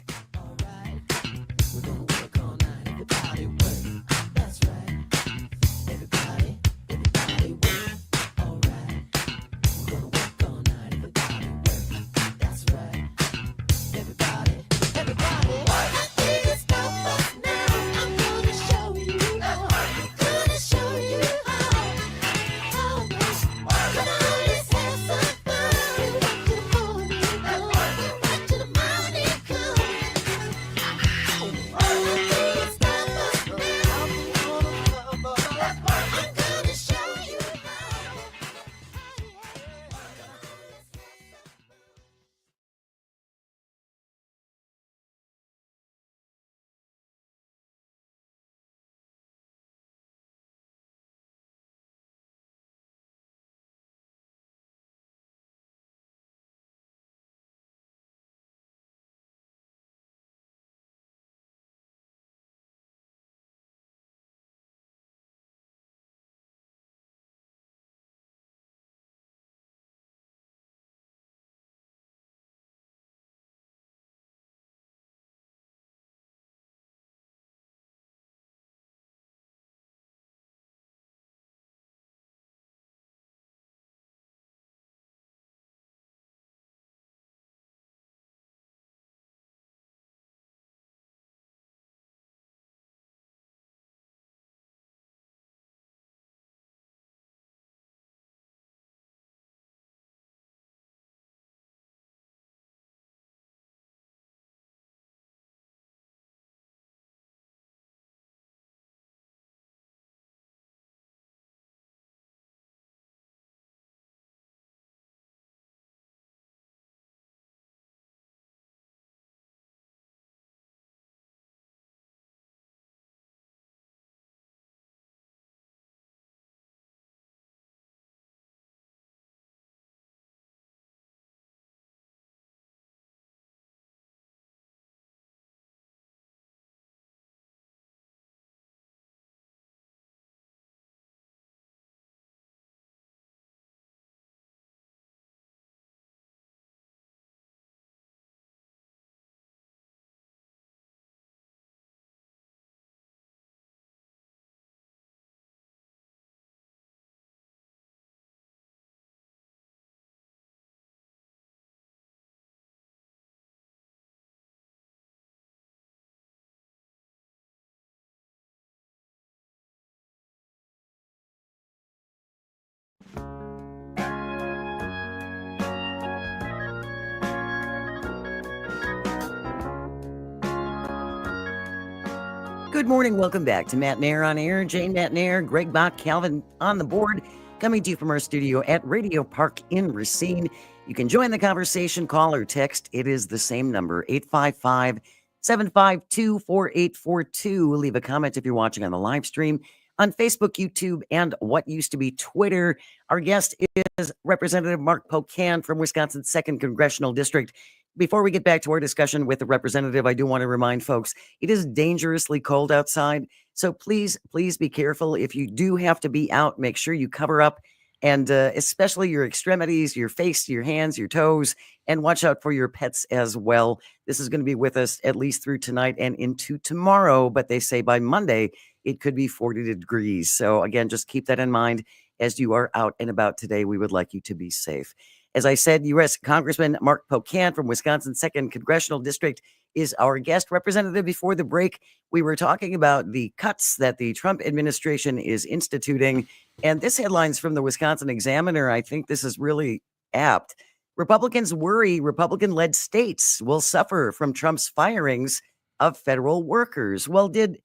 Good morning. Welcome back to Matenaer On Air. Jane Matenaer, Greg Bach, Calvin on the board, coming to you from our studio at Radio Park in Racine. You can join the conversation, call or text. It is the same number, 855-752-4842. Leave a comment if you're watching on the live stream on Facebook, YouTube, and what used to be Twitter. Our guest is Representative Mark Pocan from Wisconsin's 2nd Congressional District. Before we get back to our discussion with the representative, I do want to remind folks, it is dangerously cold outside. So please be careful. If you do have to be out, make sure you cover up, and especially your extremities, your face, your hands, your toes, and watch out for your pets as well. This is going to be with us at least through tonight and into tomorrow, but they say by Monday, it could be 40 degrees. So again, just keep that in mind as you are out and about today. We would like you to be safe. As I said, U.S. Congressman Mark Pocan from Wisconsin's 2nd Congressional District is our guest representative. Before the break, we were talking about the cuts that the Trump administration is instituting. And this headline's from the Wisconsin Examiner. I think this is really apt. Republicans worry Republican-led states will suffer from Trump's firings of federal workers. Well, did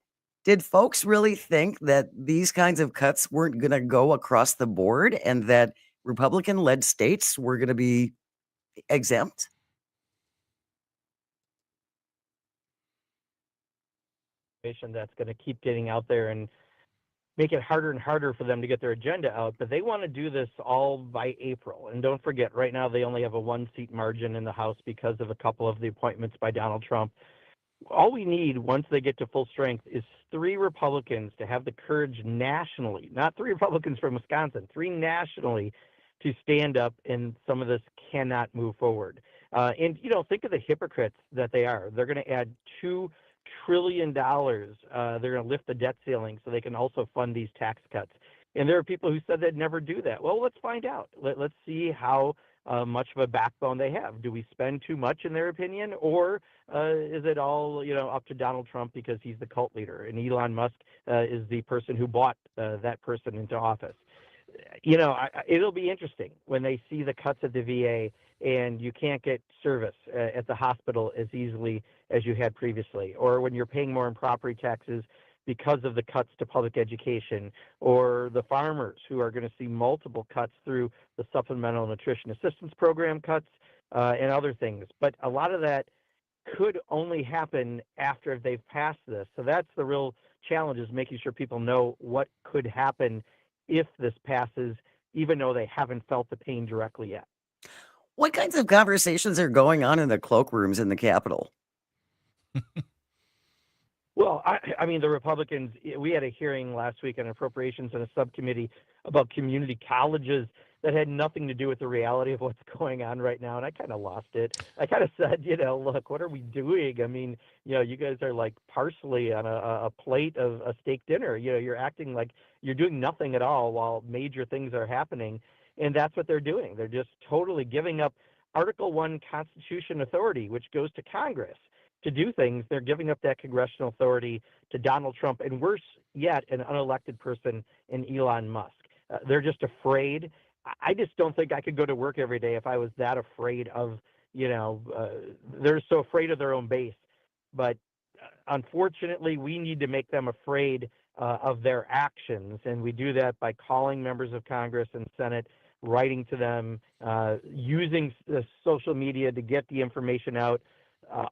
folks really think that these kinds of cuts weren't going to go across the board and that Republican-led states were going to be exempt? That's going to keep getting out there and make it harder and harder for them to get their agenda out. But they want to do this all by April. And don't forget, right now they only have a 1-seat margin in the House because of a couple of the appointments by Donald Trump. All we need once they get to full strength is 3 Republicans to have the courage nationally, not 3 Republicans from Wisconsin, 3 nationally, to stand up, and some of this cannot move forward. And, think of the hypocrites that they are. They're going to add $2 trillion. They're going to lift the debt ceiling so they can also fund these tax cuts. And there are people who said they'd never do that. Well, let's find out. Let's see how much of a backbone they have. Do we spend too much in their opinion, or is it all up to Donald Trump because he's the cult leader and Elon Musk is the person who bought that person into office? It'll be interesting when they see the cuts at the VA and you can't get service at the hospital as easily as you had previously, or when you're paying more in property taxes because of the cuts to public education, or the farmers who are going to see multiple cuts through the Supplemental Nutrition Assistance Program cuts and other things. But a lot of that could only happen after they've passed this. So that's the real challenge, is making sure people know what could happen if this passes, even though they haven't felt the pain directly yet. What kinds of conversations are going on in the cloakrooms in the Capitol? Well, I mean, the Republicans, we had a hearing last week on appropriations in a subcommittee about community colleges that had nothing to do with the reality of what's going on right now. And I kind of lost it. I kind of said, look, what are we doing? I mean, you guys are like parsley on a plate of a steak dinner. You're acting like you're doing nothing at all while major things are happening. And that's what they're doing. They're just totally giving up Article I Constitution authority, which goes to Congress to do things. They're giving up that congressional authority to Donald Trump, and worse yet, an unelected person in Elon Musk. They're just afraid. I just don't think I could go to work every day if I was that afraid of, they're so afraid of their own base. But unfortunately, we need to make them afraid of their actions, and we do that by calling members of Congress and Senate, writing to them, using social media to get the information out.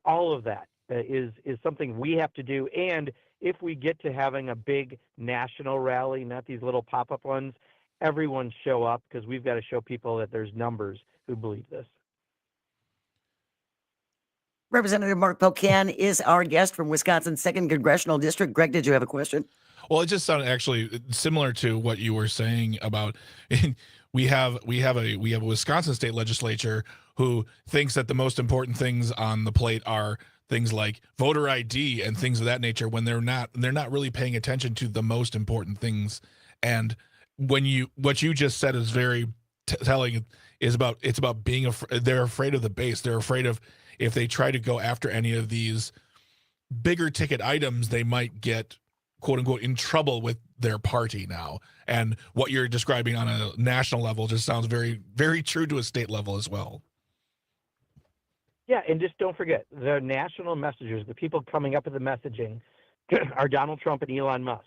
All of that is something we have to do. And if we get to having a big national rally, not these little pop-up ones, everyone show up, because we've got to show people that there's numbers who believe this. Representative Mark Pocan is our guest from Wisconsin's 2nd Congressional District. Greg, did you have a question? Well, it just sounded actually similar to what you were saying about we have a Wisconsin state legislature who thinks that the most important things on the plate are things like voter ID and things of that nature, when they're not really paying attention to the most important things. And what you just said is very telling. It's about being they're afraid of the base. They're afraid of, if they try to go after any of these bigger ticket items, they might get, quote unquote, in trouble with their party now. And what you're describing on a national level just sounds very, very true to a state level as well. Yeah, and just don't forget, the national messengers, the people coming up with the messaging, are Donald Trump and Elon Musk.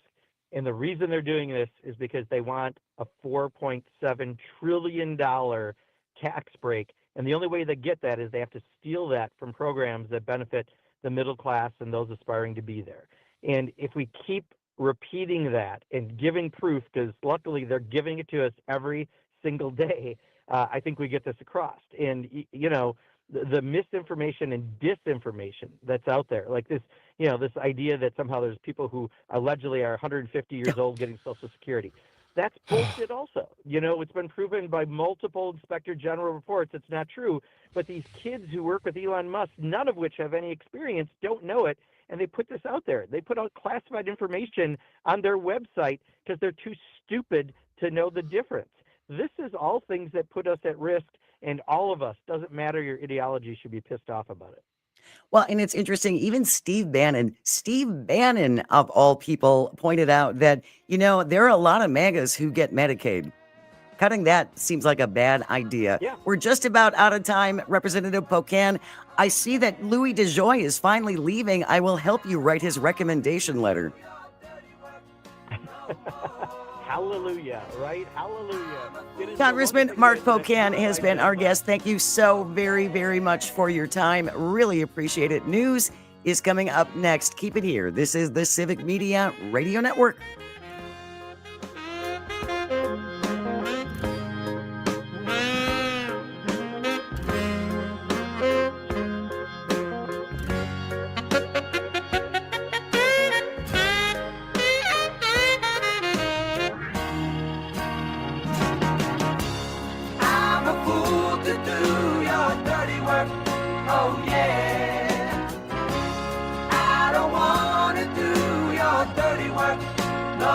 And the reason they're doing this is because they want a $4.7 trillion tax break. And the only way they get that is they have to steal that from programs that benefit the middle class and those aspiring to be there. And if we keep repeating that and giving proof, because luckily they're giving it to us every single day, I think we get this across. And, you know, the misinformation and disinformation that's out there, like this, you know, this idea that somehow there's people who allegedly are 150 years old getting Social Security. That's bullshit also. You know, it's been proven by multiple Inspector General reports it's not true. But these kids who work with Elon Musk, none of which have any experience, don't know it. And they put this out there. They put out classified information on their website because they're too stupid to know the difference. This is all things that put us at risk, and all of us, doesn't matter your ideology, should be pissed off about it. Well, and it's interesting, even Steve Bannon of all people pointed out that, you know, there are a lot of MAGAs who get Medicaid. Cutting that seems like a bad idea. Yeah. We're just about out of time. Representative Pocan, I see that Louis DeJoy is finally leaving. I will help you write his recommendation letter. Hallelujah, right? Hallelujah. Congressman Mark Pocan has been our guest. Thank you so very, very much for your time. Really appreciate it. News is coming up next. Keep it here. This is the Civic Media Radio Network. I'm a fool to do your dirty work. Oh yeah. I don't wanna do your dirty work no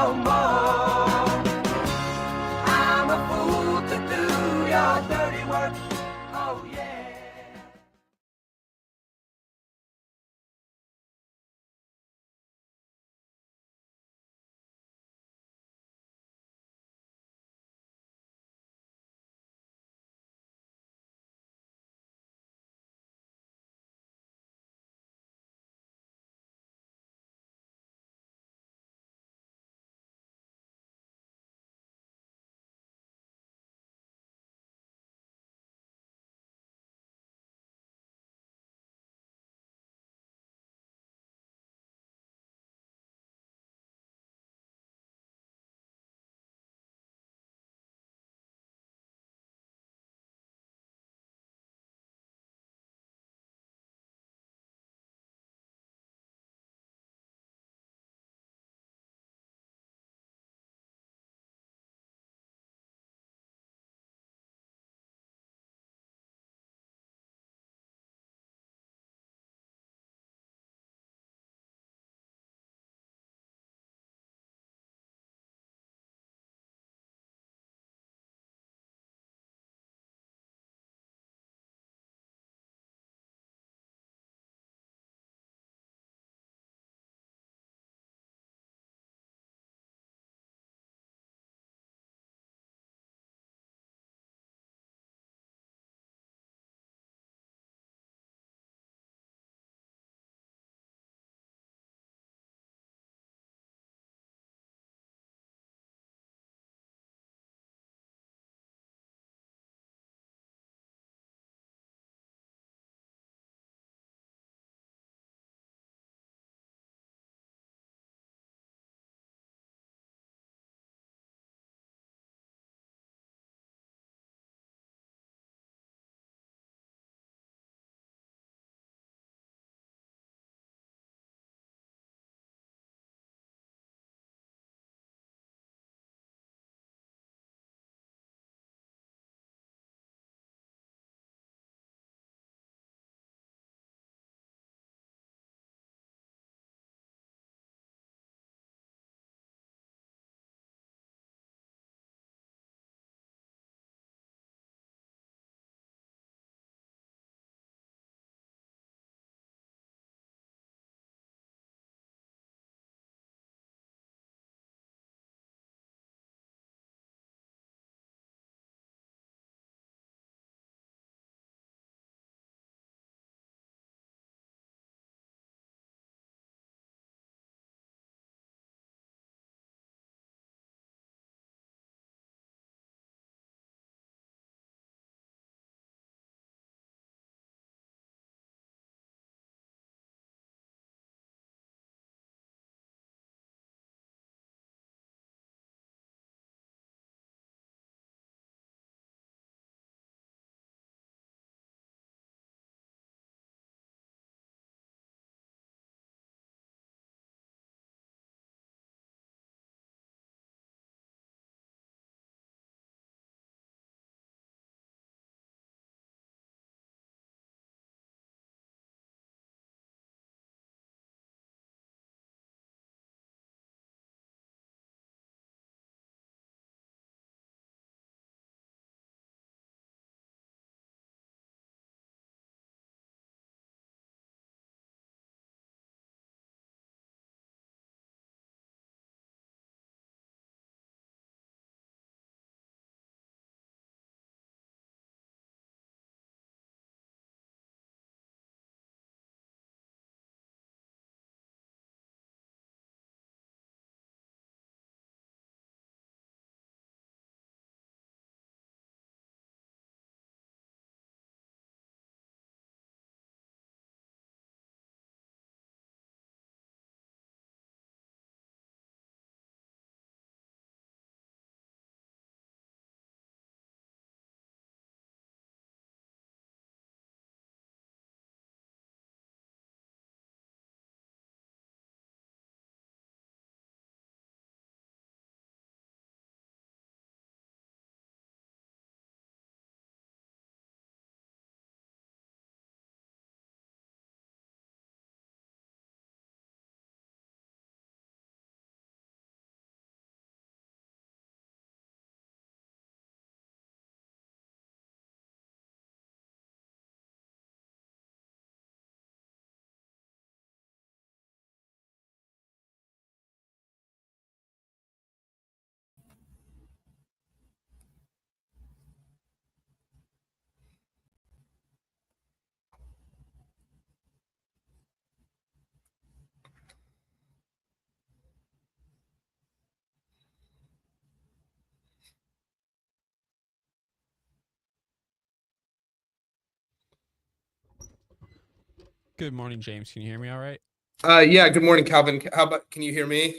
Good morning, James. Can you hear me all right? Yeah, good morning, Calvin. Can you hear me?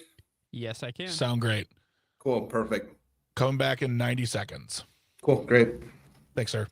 Yes, I can. Sound great. Cool, perfect. Coming back in 90 seconds. Cool, great. Thanks, sir.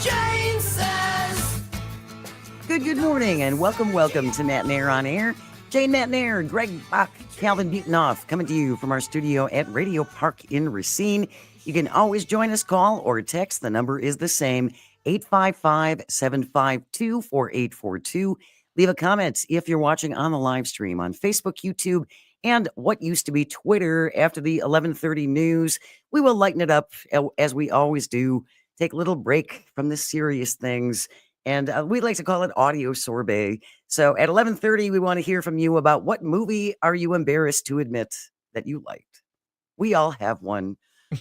Jane says. Good morning, and welcome to Matenaer On Air. Jane Matenaer, Greg Bach, Calvin Butonoff, coming to you from our studio at Radio Park in Racine. You can always join us, call or text. The number is the same, 855-752-4842. Leave a comment if you're watching on the live stream on Facebook, YouTube, and what used to be Twitter. After the 11:30 news, we will lighten it up as we always do. Take a little break from the serious things, and we like to call it audio sorbet. So at 11:30, we want to hear from you about what movie are you embarrassed to admit that you liked. We all have one.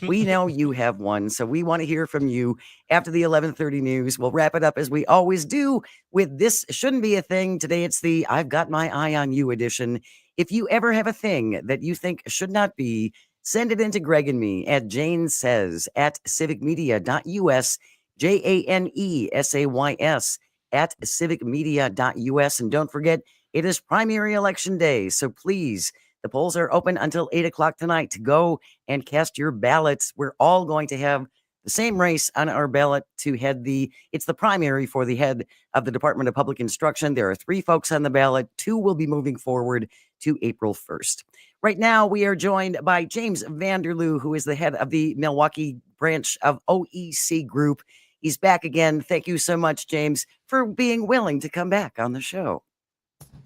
We know you have one, so we want to hear from you after the 11:30 news. We'll wrap it up as we always do with This Shouldn't Be a Thing. Today it's the I've Got My Eye on You edition. If you ever have a thing that you think should not be, send it in to Greg and me at janesays at civicmedia.us, JANESAYS at civicmedia.us. And don't forget, it is primary election day, so please, the polls are open until 8 o'clock tonight to go and cast your ballots. We're all going to have the same race on our ballot to head it's the primary for the head of the Department of Public Instruction. There are 3 folks on the ballot. 2 will be moving forward to April 1st. Right now, we are joined by James Vanderloo, who is the head of the Milwaukee branch of OEC Group. He's back again. Thank you so much, James, for being willing to come back on the show.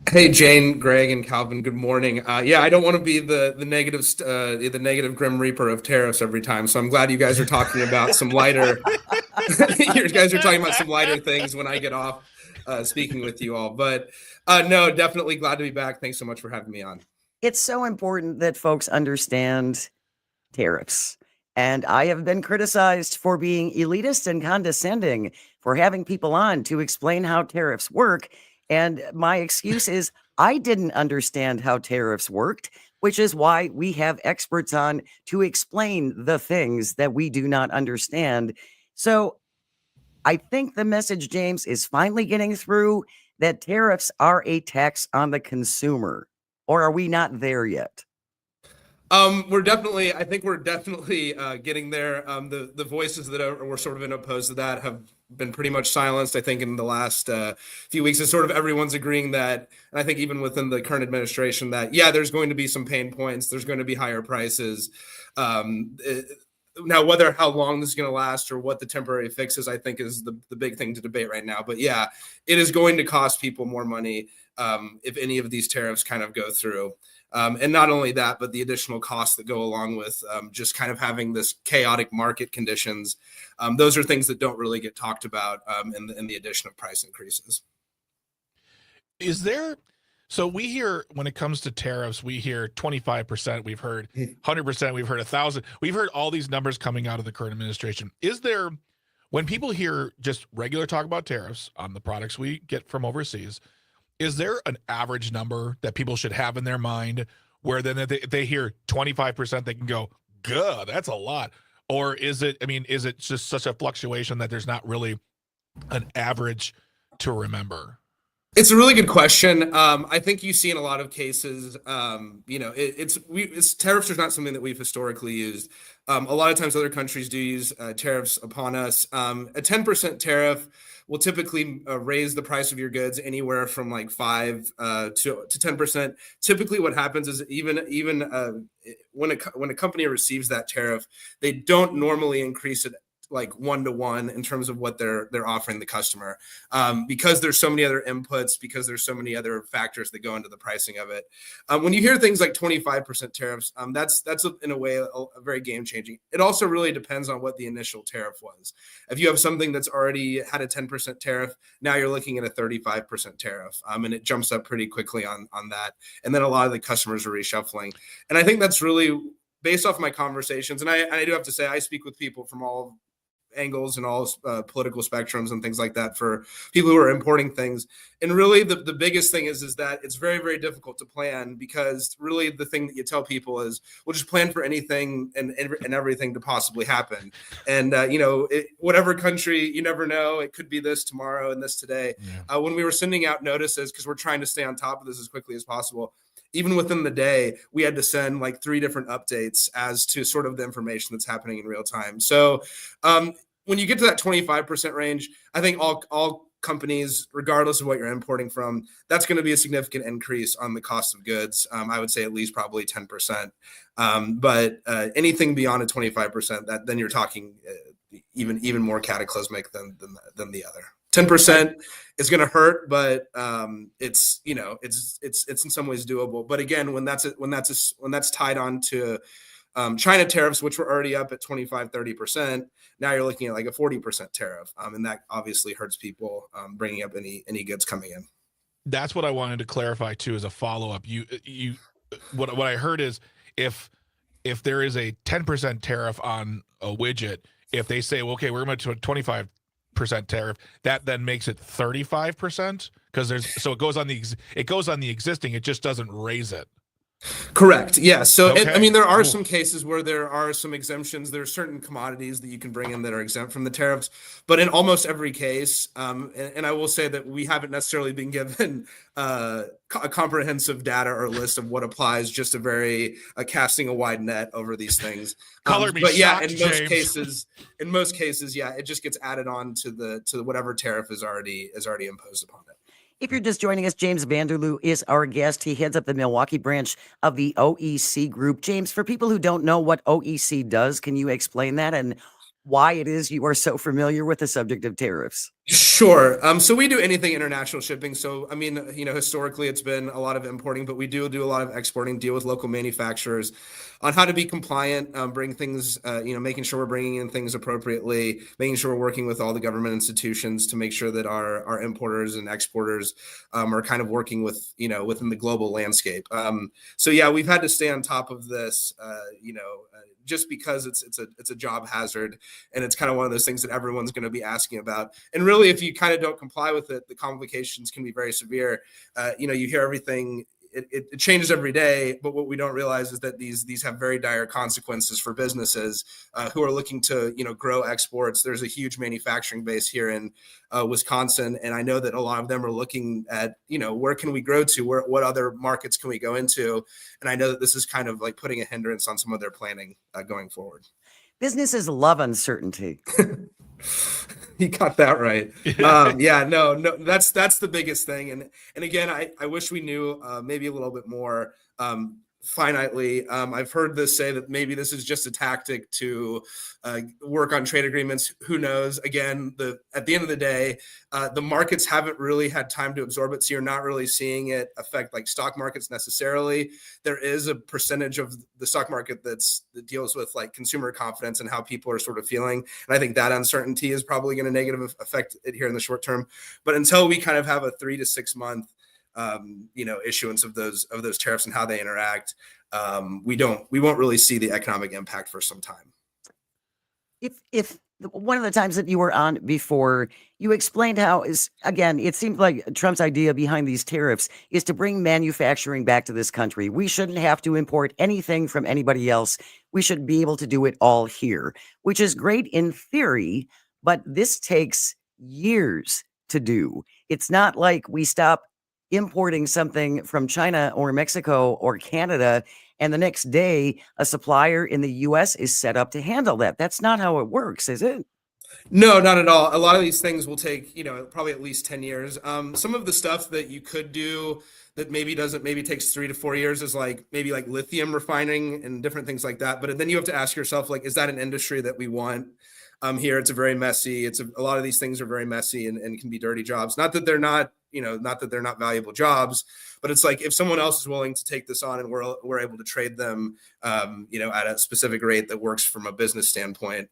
Hey, Jane, Greg, and Calvin. Good morning. Yeah, I don't want to be the negative Grim Reaper of tariffs every time. So I'm glad you guys are talking about some lighter. You guys are talking about some lighter things when I get off speaking with you all. But no, definitely glad to be back. Thanks so much for having me on. It's so important that folks understand tariffs. And I have been criticized for being elitist and condescending for having people on to explain how tariffs work. And my excuse is I didn't understand how tariffs worked, which is why we have experts on to explain the things that we do not understand. So I think the message, James, is finally getting through that tariffs are a tax on the consumer. Or are we not there yet? I think we're definitely getting there. The voices that were sort of opposed to that have been pretty much silenced. I think in the last few weeks, it's sort of everyone's agreeing that, and I think even within the current administration, that, yeah, there's going to be some pain points. There's going to be higher prices. Now, how long this is going to last or what the temporary fix is, I think is the big thing to debate right now. But yeah, it is going to cost people more money if any of these tariffs kind of go through. And not only that, but the additional costs that go along with just kind of having this chaotic market conditions. Those are things that don't really get talked about in the addition of price increases. Is there So we hear, when it comes to tariffs, we hear 25%, we've heard 100%, we've heard 1,000, we've heard all these numbers coming out of the current administration. Is there, when people hear just regular talk about tariffs on the products we get from overseas, is there an average number that people should have in their mind where then they hear 25%, they can go, "Good, that's a lot"? Or is it, I mean, is it just such a fluctuation that there's not really an average to remember? It's a really good question. I think you see in a lot of cases, it's tariffs are not something that we've historically used. A lot of times other countries do use tariffs upon us. A 10% tariff will typically raise the price of your goods anywhere from like 5 to 10%. Typically what happens is even when a company receives that tariff, they don't normally increase it like 1-to-1 in terms of what they're offering the customer, because there's so many other inputs, because there's so many other factors that go into the pricing of it. When you hear things like 25% tariffs, that's in a way a very game changing. It also really depends on what the initial tariff was. If you have something that's already had a 10% tariff, now you're looking at a 35% tariff, and it jumps up pretty quickly on that. And then a lot of the customers are reshuffling. And I think that's really based off my conversations. And I do have to say, I speak with people from all angles and all political spectrums and things like that for people who are importing things. And really the biggest thing is that it's very, very difficult to plan, because really the thing that you tell people is, we'll just plan for anything and everything to possibly happen. And, whatever country, you never know, it could be this tomorrow and this today. Yeah. When we were sending out notices, because we're trying to stay on top of this as quickly as possible, even within the day, we had to send like 3 different updates as to sort of the information that's happening in real time. So when you get to that 25% range, I think all companies, regardless of what you're importing from, that's going to be a significant increase on the cost of goods. I would say at least probably 10%. But anything beyond a 25%, that then you're talking even more cataclysmic than the other. 10% is going to hurt, but it's in some ways doable. But again, when that's tied on to China tariffs, which were already up at 25-30%, now you're looking at like a 40% tariff, and that obviously hurts people bringing up any goods coming in. That's what I wanted to clarify too, as a follow up. What I heard is if there is a 10% tariff on a widget, if they say, well, okay, we're going to 25% tariff, that then makes it 35%, because it goes on the existing, it just doesn't raise it. Correct. Yeah. So, okay. There are some cases where there are some exemptions. There are certain commodities that you can bring in that are exempt from the tariffs, but in almost every case, and I will say that we haven't necessarily been given a comprehensive data or list of what applies, just casting a wide net over these things. But yeah, shocked, in most cases, yeah, it just gets added on to whatever tariff is already imposed upon it. If you're just joining us, James Vanderloo is our guest. He heads up the Milwaukee branch of the OEC Group. James, for people who don't know what OEC does, can you explain that and why it is you are so familiar with the subject of tariffs? Sure. So we do anything international shipping. So, I mean, historically it's been a lot of importing, but we do a lot of exporting, deal with local manufacturers on how to be compliant, bring things, making sure we're bringing in things appropriately, making sure we're working with all the government institutions to make sure that our importers and exporters are kind of working with, within the global landscape. So yeah, we've had to stay on top of this, just because it's a job hazard, and it's kind of one of those things that everyone's going to be asking about. And really, if you kind of don't comply with it, the complications can be very severe. You hear everything. It changes every day, but what we don't realize is that these have very dire consequences for businesses who are looking to grow exports. There's a huge manufacturing base here in Wisconsin, and I know that a lot of them are looking at where can we grow to, what other markets can we go into, and I know that this is kind of like putting a hindrance on some of their planning going forward. Businesses love uncertainty. You got that right. No, that's the biggest thing. And again, I wish we knew maybe a little bit more finitely. I've heard this say that maybe this is just a tactic to work on trade agreements. Who knows? Again, at the end of the day, the markets haven't really had time to absorb it. So you're not really seeing it affect like stock markets necessarily. There is a percentage of the stock market that deals with like consumer confidence and how people are sort of feeling. And I think that uncertainty is probably going to negatively affect it here in the short term. But until we kind of have a 3 to 6 month issuance of those tariffs and how they interact, we won't really see the economic impact for some time. If one of the times that you were on before, you explained how it seemed like Trump's idea behind these tariffs is to bring manufacturing back to this country. We shouldn't have to import anything from anybody else. We should be able to do it all here, which is great in theory, but this takes years to do. It's not like we stop importing something from China or Mexico or Canada, and the next day a supplier in the US is set up to handle that. That's not how it works, is it? No, not at all. A lot of these things will take, probably at least 10 years. Some of the stuff that you could do that maybe takes 3 to 4 years is maybe lithium refining and different things like that. But then you have to ask yourself, is that an industry that we want? Here, it's a very messy. A lot of these things are very messy and can be dirty jobs. Not that they're not valuable jobs, but it's if someone else is willing to take this on and we're able to trade them, at a specific rate that works from a business standpoint,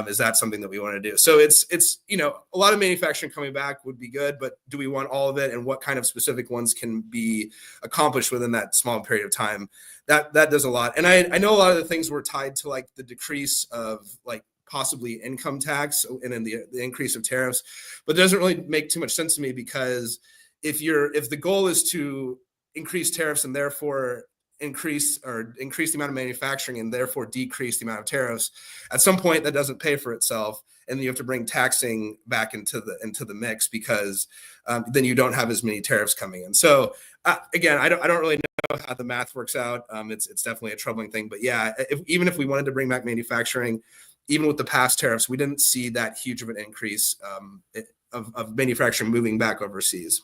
is that something that we want to do? So it's a lot of manufacturing coming back would be good, but do we want all of it, and what kind of specific ones can be accomplished within that small period of time? That does a lot. And I know a lot of the things were tied to the decrease of possibly income tax and then the increase of tariffs, but it doesn't really make too much sense to me, because if the goal is to increase tariffs and therefore increase the amount of manufacturing and therefore decrease the amount of tariffs, at some point that doesn't pay for itself, and you have to bring taxing back into the mix, because then you don't have as many tariffs coming in. So again, I don't really know how the math works out. It's definitely a troubling thing, but yeah, even if we wanted to bring back manufacturing, even with the past tariffs, we didn't see that huge of an increase of manufacturing moving back overseas.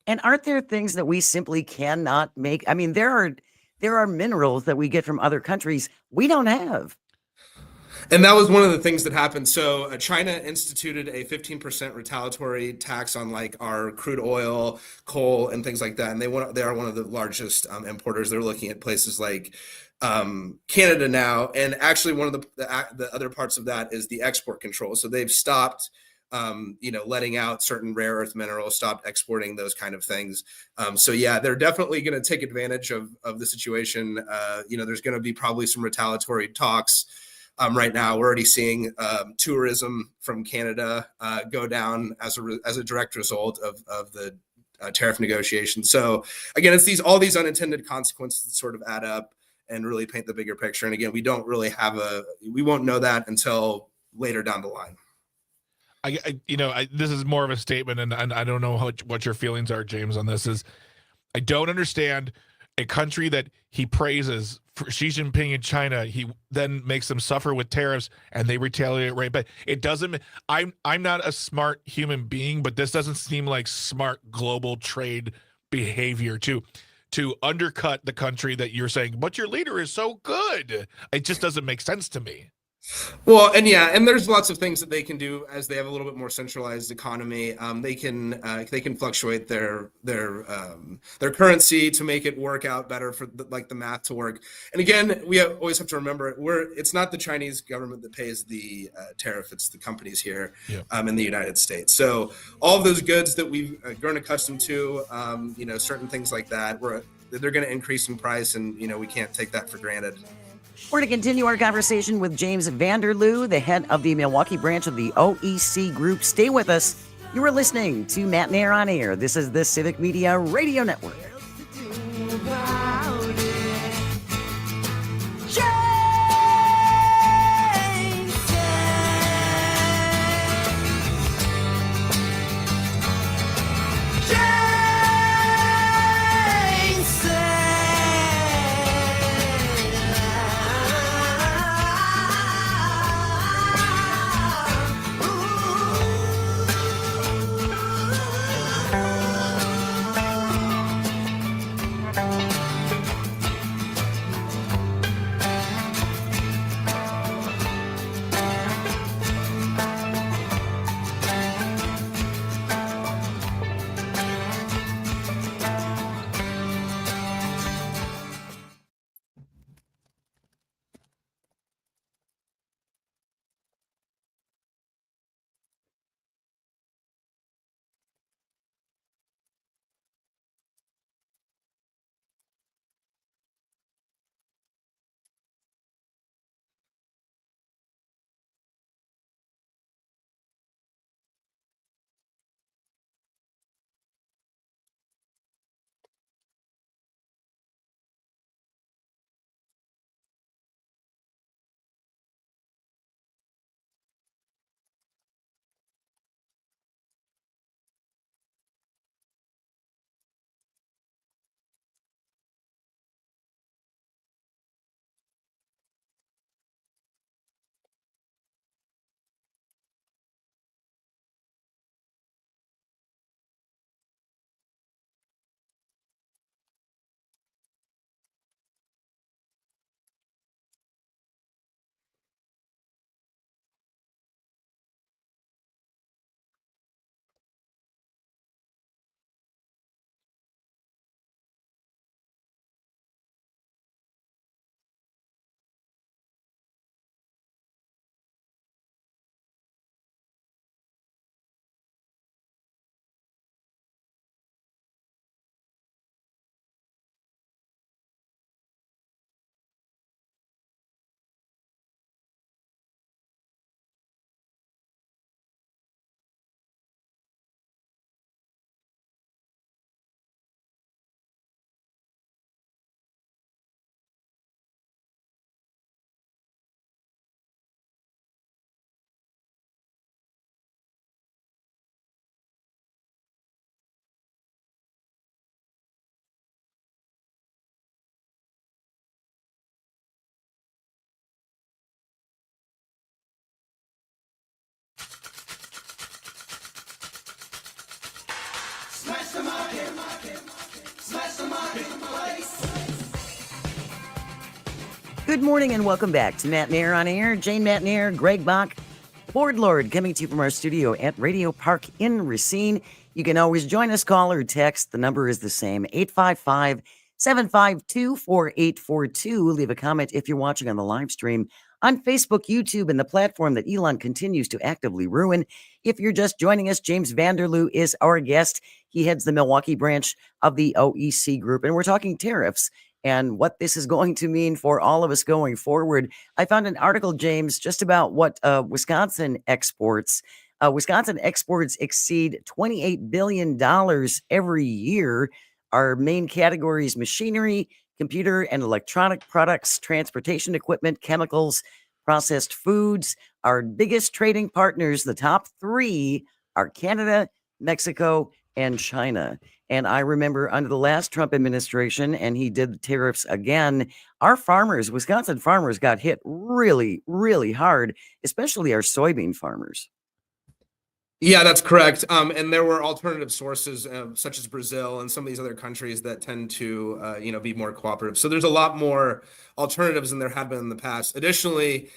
And aren't there things that we simply cannot make? I mean, there are minerals that we get from other countries we don't have. And that was one of the things that happened. So China instituted a 15% retaliatory tax on our crude oil, coal, and things like that. And they are one of the largest importers. They're looking at places like Canada now, and actually one of the other parts of that is the export control. So they've stopped letting out certain rare earth minerals, stopped exporting those kind of things. So yeah, they're definitely going to take advantage of the situation. There's going to be probably some retaliatory talks. Right now, we're already seeing tourism from Canada go down as a direct result of the tariff negotiations. So again, it's all these unintended consequences that sort of add up and really paint the bigger picture. And again, we don't really we won't know that until later down the line. This is more of a statement, and I don't know what your feelings are, James, on this. Is I don't understand a country that he praises, for Xi Jinping in China, he then makes them suffer with tariffs and they retaliate right back. It doesn't. I'm not a smart human being, but this doesn't seem like smart global trade behavior to undercut the country that you're saying, but your leader is so good. It just doesn't make sense to me. Well, and there's lots of things that they can do as they have a little bit more centralized economy. They can fluctuate their currency to make it work out better for the math to work. And again, we always have to remember it's not the Chinese government that pays the tariff; it's the companies here in the United States. So all of those goods that we've grown accustomed to, certain things like that, they're going to increase in price, and we can't take that for granted. We're going to continue our conversation with James Vanderloo, the head of the Milwaukee branch of the OEC Group. Stay with us. You are listening to Matenaer On Air. This is the Civic Media Radio Network. Good morning and welcome back to Matenaer On Air. Jane Matenaer, Greg Bach, Board Lord, coming to you from our studio at Radio Park in Racine. You can always join us, call or text. The number is the same, 855-752-4842. Leave a comment if you're watching on the live stream on Facebook, YouTube, and the platform that Elon continues to actively ruin. If you're just joining us, James Vanderloo is our guest. He heads the Milwaukee branch of the OEC Group, and we're talking tariffs and what this is going to mean for all of us going forward. I found an article, James, just about what Wisconsin exports. Wisconsin exports exceed $28 billion every year. Our main categories: machinery, computer and electronic products, transportation equipment, chemicals, processed foods. Our biggest trading partners, the top three, are Canada, Mexico, and China. And I remember under the last Trump administration, and he did the tariffs again, our farmers, Wisconsin farmers, got hit really, really hard, especially our soybean farmers. Yeah, that's correct. And there were alternative sources, such as Brazil and some of these other countries that tend to, be more cooperative. So there's a lot more alternatives than there had been in the past. Additionally,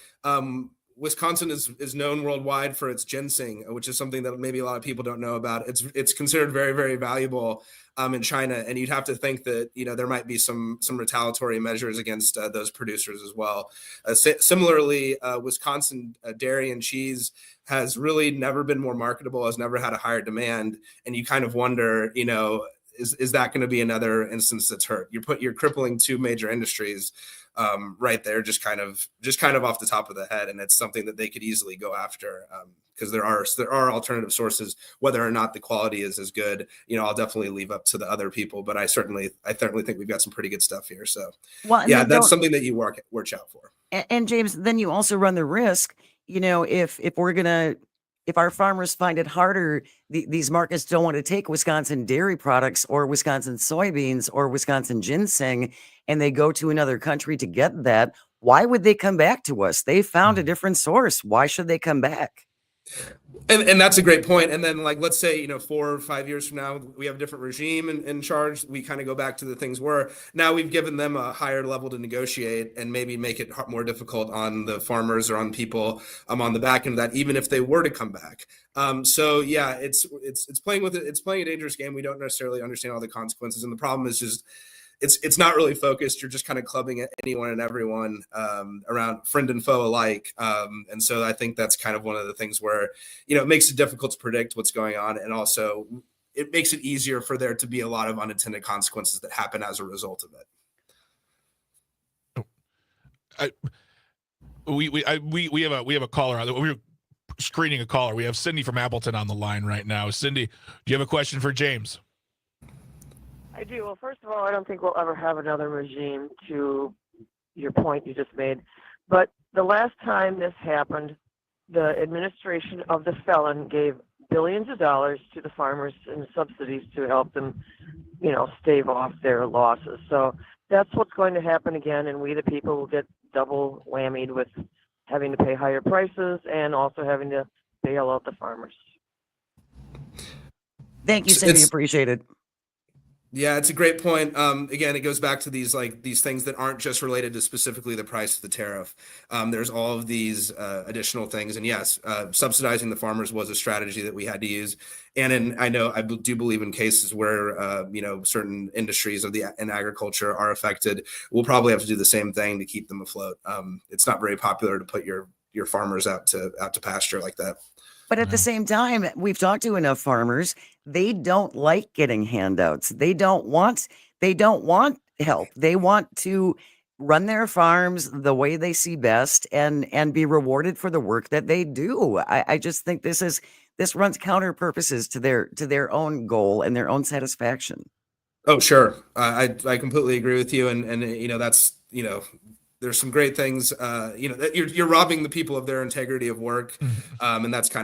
Wisconsin is known worldwide for its ginseng, which is something that maybe a lot of people don't know about. It's considered very, very valuable in China, and you'd have to think that there might be some retaliatory measures against those producers as well. Similarly, Wisconsin dairy and cheese has really never been more marketable, has never had a higher demand, and you kind of wonder, is that going to be another instance that's hurt? You're crippling two major industries right there, just kind of off the top of the head, and it's something that they could easily go after because there are alternative sources. Whether or not the quality is as good, I'll definitely leave up to the other people, but I certainly think we've got some pretty good stuff here. So yeah, that's something that you watch out for. And James, then you also run the risk, if our farmers find it harder, these markets don't want to take Wisconsin dairy products or Wisconsin soybeans or Wisconsin ginseng, and they go to another country to get that. Why would they come back to us? They found a different source. Why should they come back? And that's a great point. And then, let's say, 4 or 5 years from now, we have a different regime in charge. We kind of go back to the things where now we've given them a higher level to negotiate and maybe make it more difficult on the farmers or on people on the back end of that, even if they were to come back. So yeah, it's playing with it. It's playing a dangerous game. We don't necessarily understand all the consequences. And the problem is just, it's not really focused. You're just kind of clubbing at anyone and everyone around, friend and foe alike. And so I think that's kind of one of the things where, it makes it difficult to predict what's going on. And also it makes it easier for there to be a lot of unintended consequences that happen as a result of it. We have a caller. We're screening a caller. We have Cindy from Appleton on the line right now. Cindy, do you have a question for James? I do. Well, first of all, I don't think we'll ever have another regime, to your point you just made. But the last time this happened, the administration of the felon gave billions of dollars to the farmers in subsidies to help them, stave off their losses. So that's what's going to happen again, and we the people will get double whammied with having to pay higher prices and also having to bail out the farmers. Thank you, Cindy. Appreciate it. Yeah, it's a great point. Again, it goes back to these things that aren't just related to specifically the price of the tariff. There's all of these additional things, and yes, subsidizing the farmers was a strategy that we had to use. And I do believe in cases where certain industries in agriculture are affected, we'll probably have to do the same thing to keep them afloat. It's not very popular to put your farmers out to pasture like that. But at the same time, we've talked to enough farmers. They don't like getting handouts. They don't want help. They want to run their farms the way they see best and be rewarded for the work that they do. I just think this runs counter purposes to their own goal and their own satisfaction. Oh, sure. I completely agree with you. And that's, there's some great things, that you're robbing the people of their integrity of work. And that's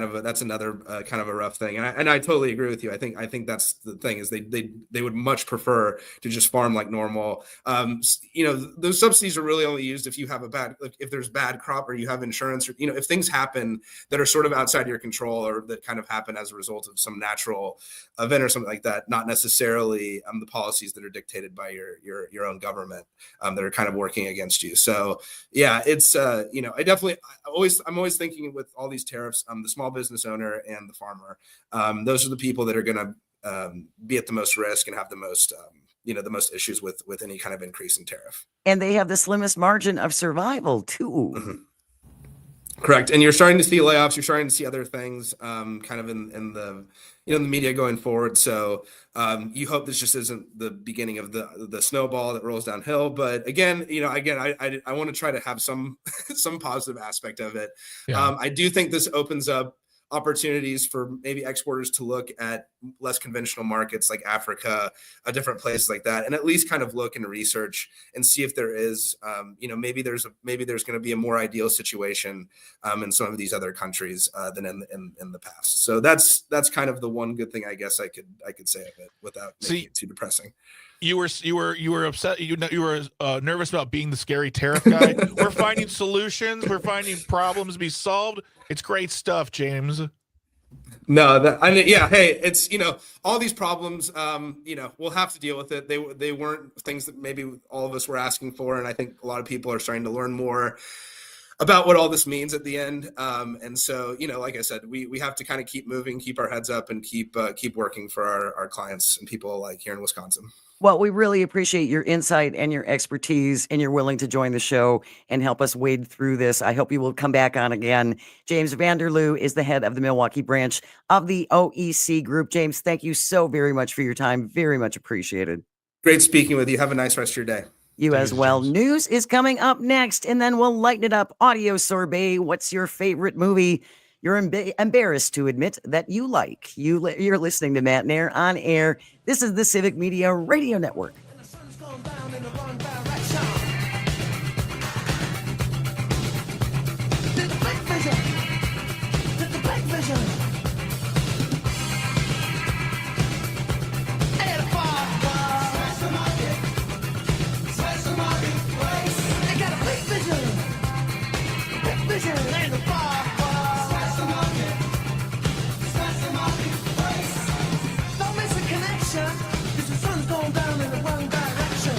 another kind of a rough thing. And I totally agree with you. I think that's the thing is they would much prefer to just farm like normal. Those subsidies are really only used if you have if there's bad crop or you have insurance, or, if things happen that are sort of outside your control or that kind of happen as a result of some natural event or something like that, not necessarily the policies that are dictated by your own government that are kind of working against you. So yeah, it's I'm always thinking with all these tariffs, the small business owner and the farmer, those are the people that are going to be at the most risk and have the most the most issues with any kind of increase in tariff. And they have the slimmest margin of survival too. Mm-hmm. Correct. And you're starting to see layoffs. You're starting to see other things kind of in the the media going forward. So you hope this just isn't the beginning of the snowball that rolls downhill. But again, I want to try to have some positive aspect of it. Yeah. I do think this opens up opportunities for maybe exporters to look at less conventional markets like Africa, different places like that, and at least kind of look and research and see if there is, maybe there's going to be a more ideal situation in some of these other countries than in the past. So that's kind of the one good thing I guess I could say of it without making it too depressing. You were upset. You were nervous about being the scary tariff guy. We're finding solutions. We're finding problems to be solved. It's great stuff, James. No, hey, it's all these problems. We'll have to deal with it. They weren't things that maybe all of us were asking for, and I think a lot of people are starting to learn more about what all this means at the end. And so, like I said, we have to kind of keep moving, keep our heads up, and keep working for our clients and people like here in Wisconsin. Well, we really appreciate your insight and your expertise, and you're willing to join the show and help us wade through this. I hope you will come back on again. James Vanderloo is the head of the Milwaukee branch of the OEC Group. James, thank you so very much for your time. Very much appreciated. Great speaking with you. Have a nice rest of your day. You as well. James. News is coming up next, and then we'll lighten it up. Audio sorbet. What's your favorite movie you're embarrassed to admit that you like? You're listening to Matenaer On Air. This is the Civic Media Radio Network. Don't miss a connection, 'cause the sun's going down in the wrong direction.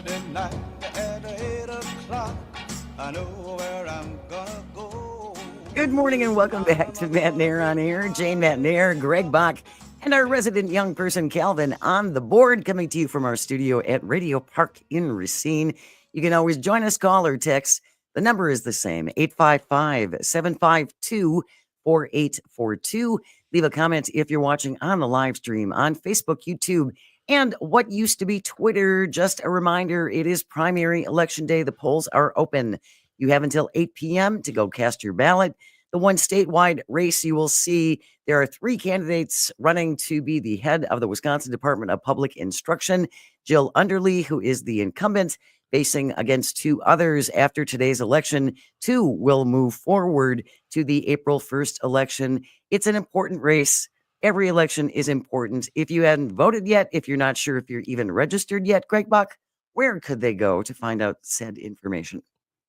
Saturday night at 8 o'clock. I know where I'm gonna go. Good morning and welcome back to Matenaer On Air. Jane Matenaer, Greg Bach, and our resident young person, Calvin, on the board, coming to you from our studio at Radio Park in Racine. You can always join us, call or text. The number is the same, 855-752-4842. Leave a comment if you're watching on the live stream on Facebook, YouTube, and what used to be Twitter. Just a reminder, it is primary election day. The polls are open. You have until 8 p.m. to go cast your ballot. The one statewide race you will see, there are 3 candidates running to be the head of the Wisconsin Department of Public Instruction. Jill Underly, who is the incumbent, facing against 2 others after today's election. 2 will move forward to the April 1st election. It's an important race. Every election is important. If you hadn't voted yet, if you're not sure if you're even registered yet, Greg Bach, where could they go to find out said information?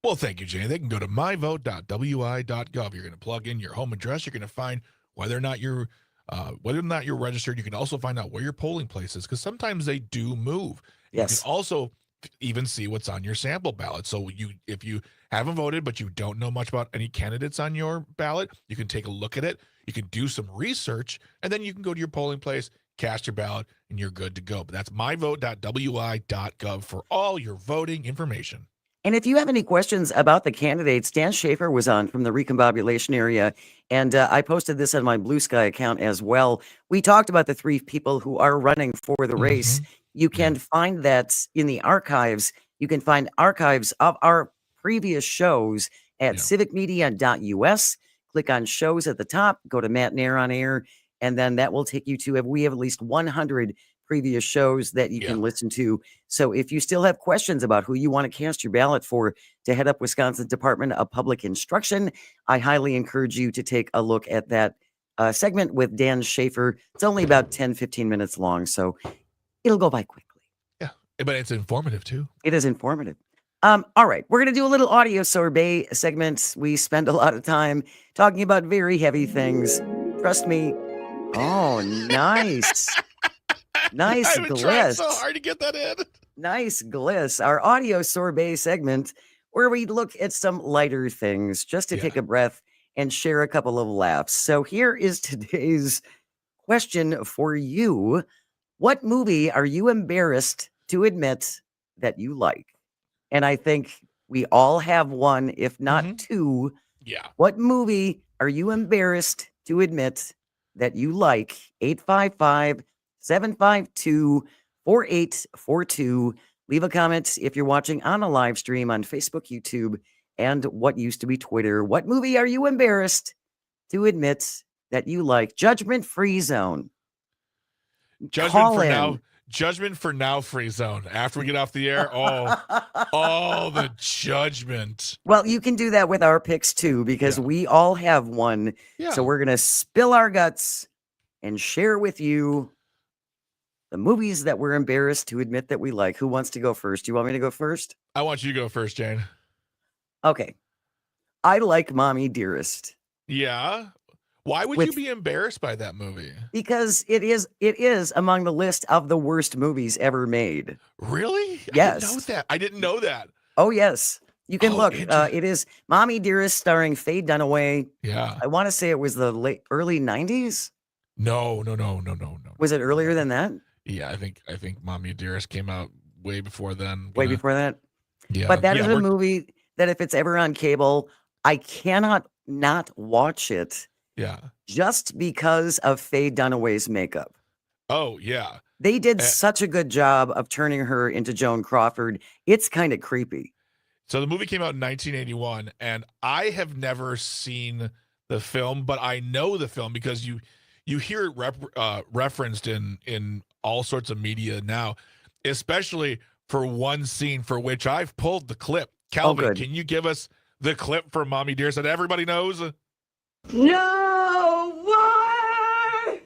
Well, thank you, Jane. They can go to myvote.wi.gov. You're going to plug in your home address. You're going to find whether or not you're registered. You can also find out where your polling place is, because sometimes they do move. Yes. You can also even see what's on your sample ballot. So if you haven't voted but you don't know much about any candidates on your ballot, you can take a look at it. You can do some research, and then you can go to your polling place, cast your ballot, and you're good to go. But that's myvote.wi.gov for all your voting information. And if you have any questions about the candidates, Dan Schaefer was on from the recombobulation area, and I posted this on my Blue Sky account as well. We talked about the 3 people who are running for the race. You can find that in the archives. You can find archives of our previous shows at civicmedia.us. Click on shows at the top, go to Matenaer On Air, and then that will take you to, we have at least 100 previous shows that you can listen to. So if you still have questions about who you want to cast your ballot for to head up Wisconsin Department of Public Instruction, I highly encourage you to take a look at that segment with Dan Schaefer. It's only about 10-15 minutes long, so it'll go by quickly. Yeah, but it's informative too. It is informative. All right, we're going to do a little audio sorbet segment. We spend a lot of time talking about very heavy things. Trust me. Oh, nice. Nice gliss. So hard to get that in. Nice gliss. Our audio sorbet segment where we look at some lighter things just to take a breath and share a couple of laughs. So here is today's question for you. What movie are you embarrassed to admit that you like? And I think we all have one, if not 2. Yeah. What movie are you embarrassed to admit that you like? 855-752-4842. Leave a comment if you're watching on a live stream on Facebook, YouTube, and what used to be Twitter. What movie are you embarrassed to admit that you like? Judgment-free zone. Judgment for now, free zone. After we get off the air, the judgment. Well, you can do that with our picks too, because we all have one. Yeah. So we're going to spill our guts and share with you the movies that we're embarrassed to admit that we like. Who wants to go first? Do you want me to go first? I want you to go first, Jane. Okay. I like Mommy Dearest. Yeah. Why would you be embarrassed by that movie? Because it is among the list of the worst movies ever made. Really? Yes. I didn't know that. Oh, yes. You can look. It is Mommy Dearest starring Faye Dunaway. Yeah. I want to say it was the early 90s. No. Was it earlier than that? Yeah, I think Mommy Dearest came out way before then. Way before that? Yeah. But that is a movie that if it's ever on cable, I cannot not watch it. Yeah. Just because of Faye Dunaway's makeup. Oh, yeah. They did such a good job of turning her into Joan Crawford. It's kind of creepy. So the movie came out in 1981, and I have never seen the film, but I know the film because you hear it referenced in all sorts of media now, especially for one scene for which I've pulled the clip. Calvin, can you give us the clip for Mommy Dearest that everybody knows? No wire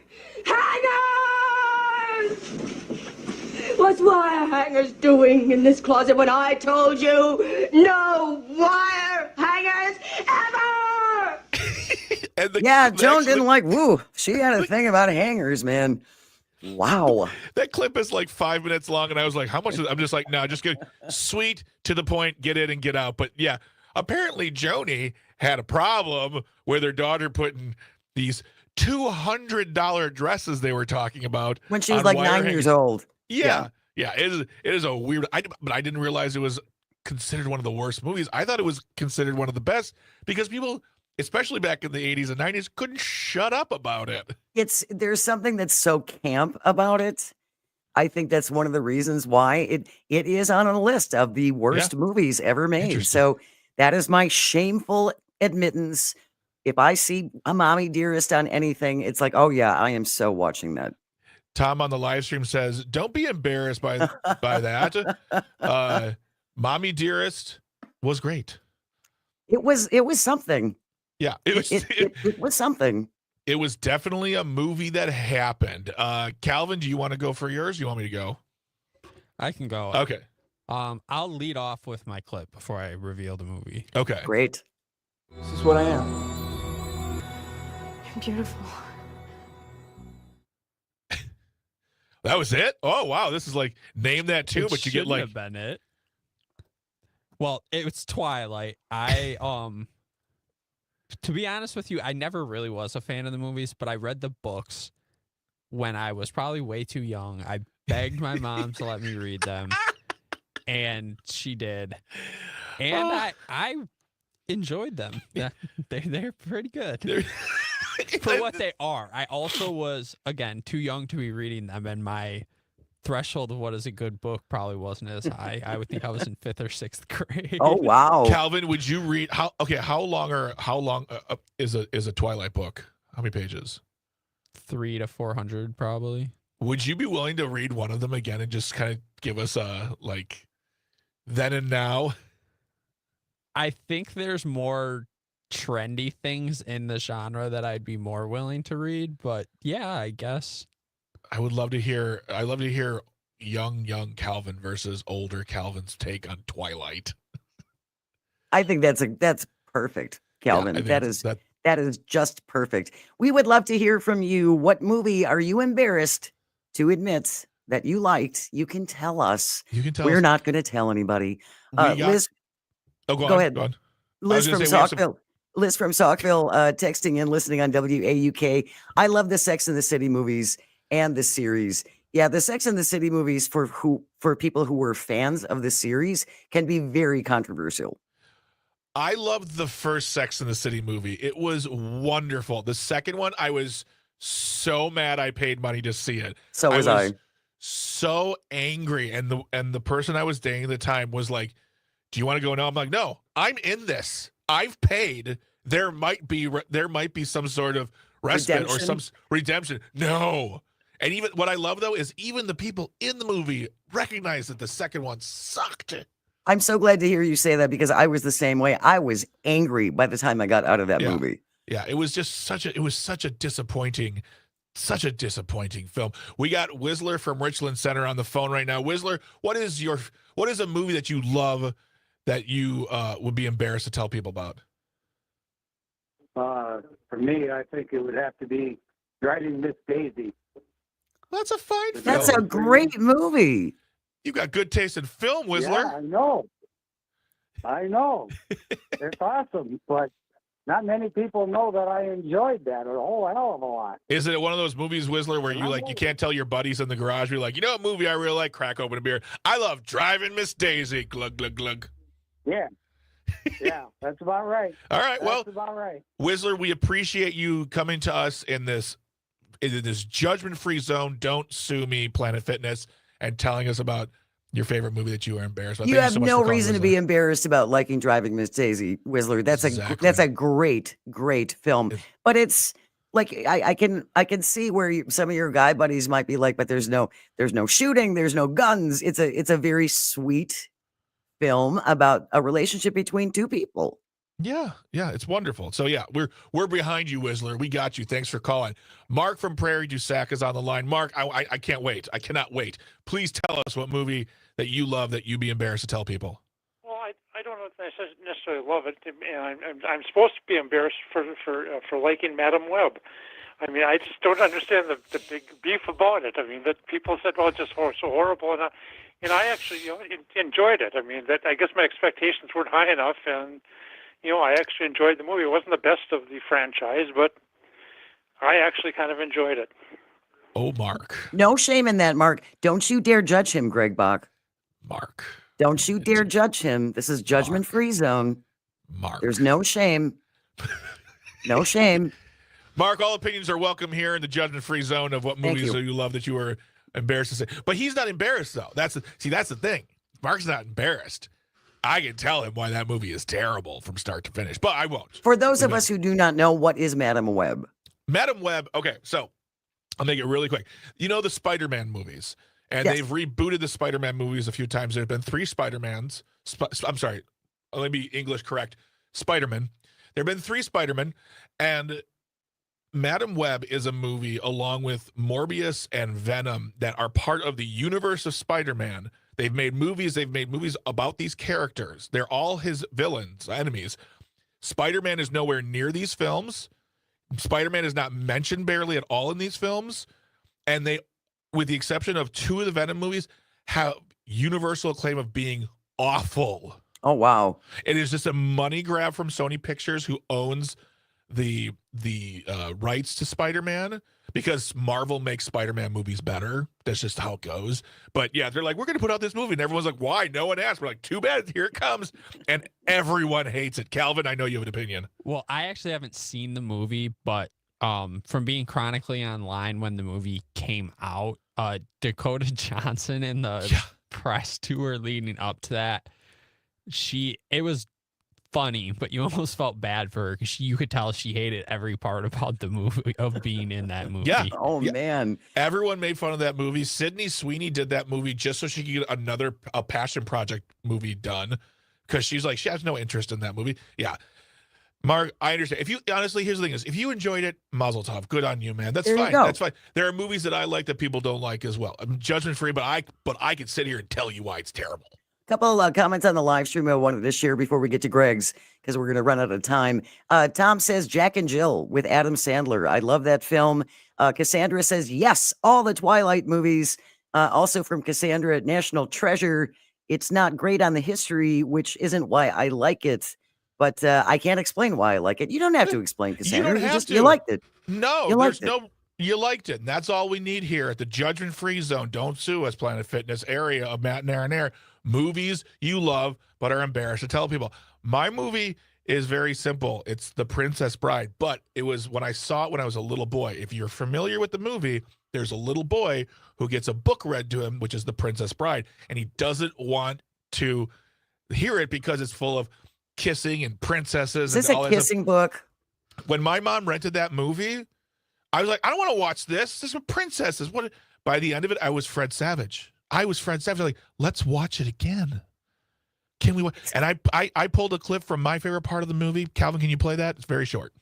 hangers! What's wire hangers doing in this closet when I told you no wire hangers ever? Joan didn't like, she had a thing about hangers, man. Wow. That clip is like 5 minutes long, and I was like, how much is it? I'm just like, no, just get sweet, to the point, get in and get out. But yeah, apparently Joni had a problem with her daughter putting these $200 dresses they were talking about When she was on like wire 9 hanging. years old. Yeah. It is a weird. But I didn't realize it was considered one of the worst movies. I thought it was considered one of the best because people, especially back in the 80s and 90s, couldn't shut up about it. There's something that's so camp about it. I think that's one of the reasons why it is on a list of the worst movies ever made. So that is my shameful admittance. If I see a Mommy Dearest on anything, it's like, oh yeah, I am so watching that. Tom on the live stream says, "Don't be embarrassed by that." Mommy Dearest was great. It was something. Yeah, it was something. It was definitely a movie that happened. Calvin, do you want to go for yours? You want me to go? I can go. Okay. I'll lead off with my clip before I reveal the movie. Okay. Great. This is what I am. You're beautiful. That was it? Oh, wow. This is like, name that too, but you get like. Have been it. Well, it's Twilight. To be honest with you, I never really was a fan of the movies, but I read the books when I was probably way too young. I begged my mom to let me read them, and she did. And I enjoyed them. Yeah, they're pretty good. For what they are. I also was, again, too young to be reading them, and my threshold of what is a good book probably wasn't as high. I would think I was in 5th or 6th grade. Oh wow. Calvin, would you read how long is a Twilight book? How many pages? 300 to 400 probably. Would you be willing to read one of them again and just kind of give us a like then and now? I think there's more trendy things in the genre that I'd be more willing to read, but yeah, I guess. I love to hear young Calvin versus older Calvin's take on Twilight. I think that's perfect, Calvin. Yeah, that is just perfect. We would love to hear from you. What movie are you embarrassed to admit that you liked? You can tell us. We're not going to tell anybody. Liz, go ahead. Go on. Liz from Saukville. Liz from Saukville texting in, listening on WAUK. I love the Sex and the City movies and the series. Yeah, the Sex and the City movies for people who were fans of the series can be very controversial. I loved the first Sex and the City movie. It was wonderful. The second one, I was so mad I paid money to see it. So was I. So angry, and the person I was dating at the time was like, "Do you want to go now?" I'm like, "No, I'm in this. I've paid. There might be some sort of respite or some redemption." No. And even what I love though is even the people in the movie recognize that the second one sucked. I'm so glad to hear you say that because I was the same way. I was angry by the time I got out of that movie. Yeah, it was just such a disappointing film. We got Whistler from Richland Center on the phone right now. Whistler, what is a movie that you love that you would be embarrassed to tell people about? For me, I think it would have to be Driving Miss Daisy. That's a fine film. That's a great movie. You got good taste in film, Whistler. Yeah, I know. It's awesome, but not many people know that I enjoyed that a whole hell of a lot. Is it one of those movies, Whistler, where you can't tell your buddies in the garage, you're like, you know what movie I really like? Crack open a beer. I love Driving Miss Daisy. Glug, glug, glug. Yeah. Yeah, that's about right. All right, that's about right. Whistler, we appreciate you coming to us in this judgment-free zone, don't sue me, Planet Fitness, and telling us about your favorite movie that you are embarrassed about. You have no reason to be embarrassed about liking Driving Miss Daisy, Whistler. That's a great film. But it's like I can see where some of your guy buddies might be like, but there's no shooting, there's no guns. It's a very sweet film about a relationship between two people. Yeah, it's wonderful. So yeah, we're behind you, Whistler. We got you. Thanks for calling. Mark from Prairie du Sac is on the line. Mark, I can't wait. I cannot wait. Please tell us what movie that you love that you'd be embarrassed to tell people. Well, I don't know if I necessarily love it, and I'm supposed to be embarrassed for liking Madam Web. I mean, I just don't understand the big beef about it. I mean, that people said, well, it's just so horrible. And I actually enjoyed it. I mean, I guess my expectations weren't high enough. And, I actually enjoyed the movie. It wasn't the best of the franchise, but I actually kind of enjoyed it. Oh, Mark. No shame in that, Mark. Don't you dare judge him, Greg Bach. Mark. Don't you dare judge him. This is judgment-free zone. Mark. There's no shame. No shame. Mark, all opinions are welcome here in the judgment-free zone of what movies you love that you were embarrassed to say. But he's not embarrassed, though. That's the thing. Mark's not embarrassed. I can tell him why that movie is terrible from start to finish, but I won't. For those of us who do not know, what is Madam Web? Madam Web, okay, so I'll make it really quick. You know the Spider-Man movies, and they've rebooted the Spider-Man movies a few times. There have been 3 Spider-Mans. I'm sorry, let me be English correct. Spider-Man. There have been 3 Spider-Man, and Madam Web is a movie along with Morbius and Venom that are part of the universe of Spider-Man. They've made movies about these characters. They're all his villains, enemies. Spider-Man is nowhere near these films. Spider-Man is not mentioned barely at all in these films. And they, with the exception of 2 of the Venom movies, have universal acclaim of being awful. Oh, wow. It is just a money grab from Sony Pictures, who owns the rights to Spider-Man, because Marvel makes Spider-Man movies better. That's just how it goes. But yeah, they're like, we're going to put out this movie. And everyone's like, why? No one asked. We're like, too bad. Here it comes. And everyone hates it. Calvin, I know you have an opinion. Well, I actually haven't seen the movie, but from being chronically online when the movie came out, Dakota Johnson in the press tour leading up to that, it was funny, but you almost felt bad for her because you could tell she hated every part about the movie, of being in that movie. Yeah. Oh, man. Everyone made fun of that movie. Sydney Sweeney did that movie just so she could get a passion project movie done, because she's like, she has no interest in that movie. Yeah. Mark, I understand. Honestly, here's the thing is, if you enjoyed it, mazel tov. Good on you, man. That's fine. That's fine. There are movies that I like that people don't like as well. I'm judgment free, but I could sit here and tell you why it's terrible. Couple of comments on the live stream I wanted to share before we get to Greg's, because we're going to run out of time. Tom says Jack and Jill with Adam Sandler. I love that film. Cassandra says, yes, all the Twilight movies. Also from Cassandra, National Treasure. It's not great on the history, which isn't why I like it. But I can't explain why I like it. You don't have to explain, Cassandra. You don't have to. You liked it. No, you liked it. And that's all we need here at the judgment-free zone. Don't sue us, Planet Fitness area of Matenaer On Air. Movies you love but are embarrassed to tell people. My movie is very simple. It's The Princess Bride, but it was when I saw it when I was a little boy. If you're familiar with the movie, there's a little boy who gets a book read to him, which is The Princess Bride, and he doesn't want to hear it because it's full of kissing and princesses. Is this a kissing book? When my mom rented that movie, I was like, I don't want to watch this. This is with princesses. What? By the end of it, I was Fred Savage. Like, let's watch it again. Can we? And I pulled a clip from my favorite part of the movie. Calvin, can you play that? It's very short.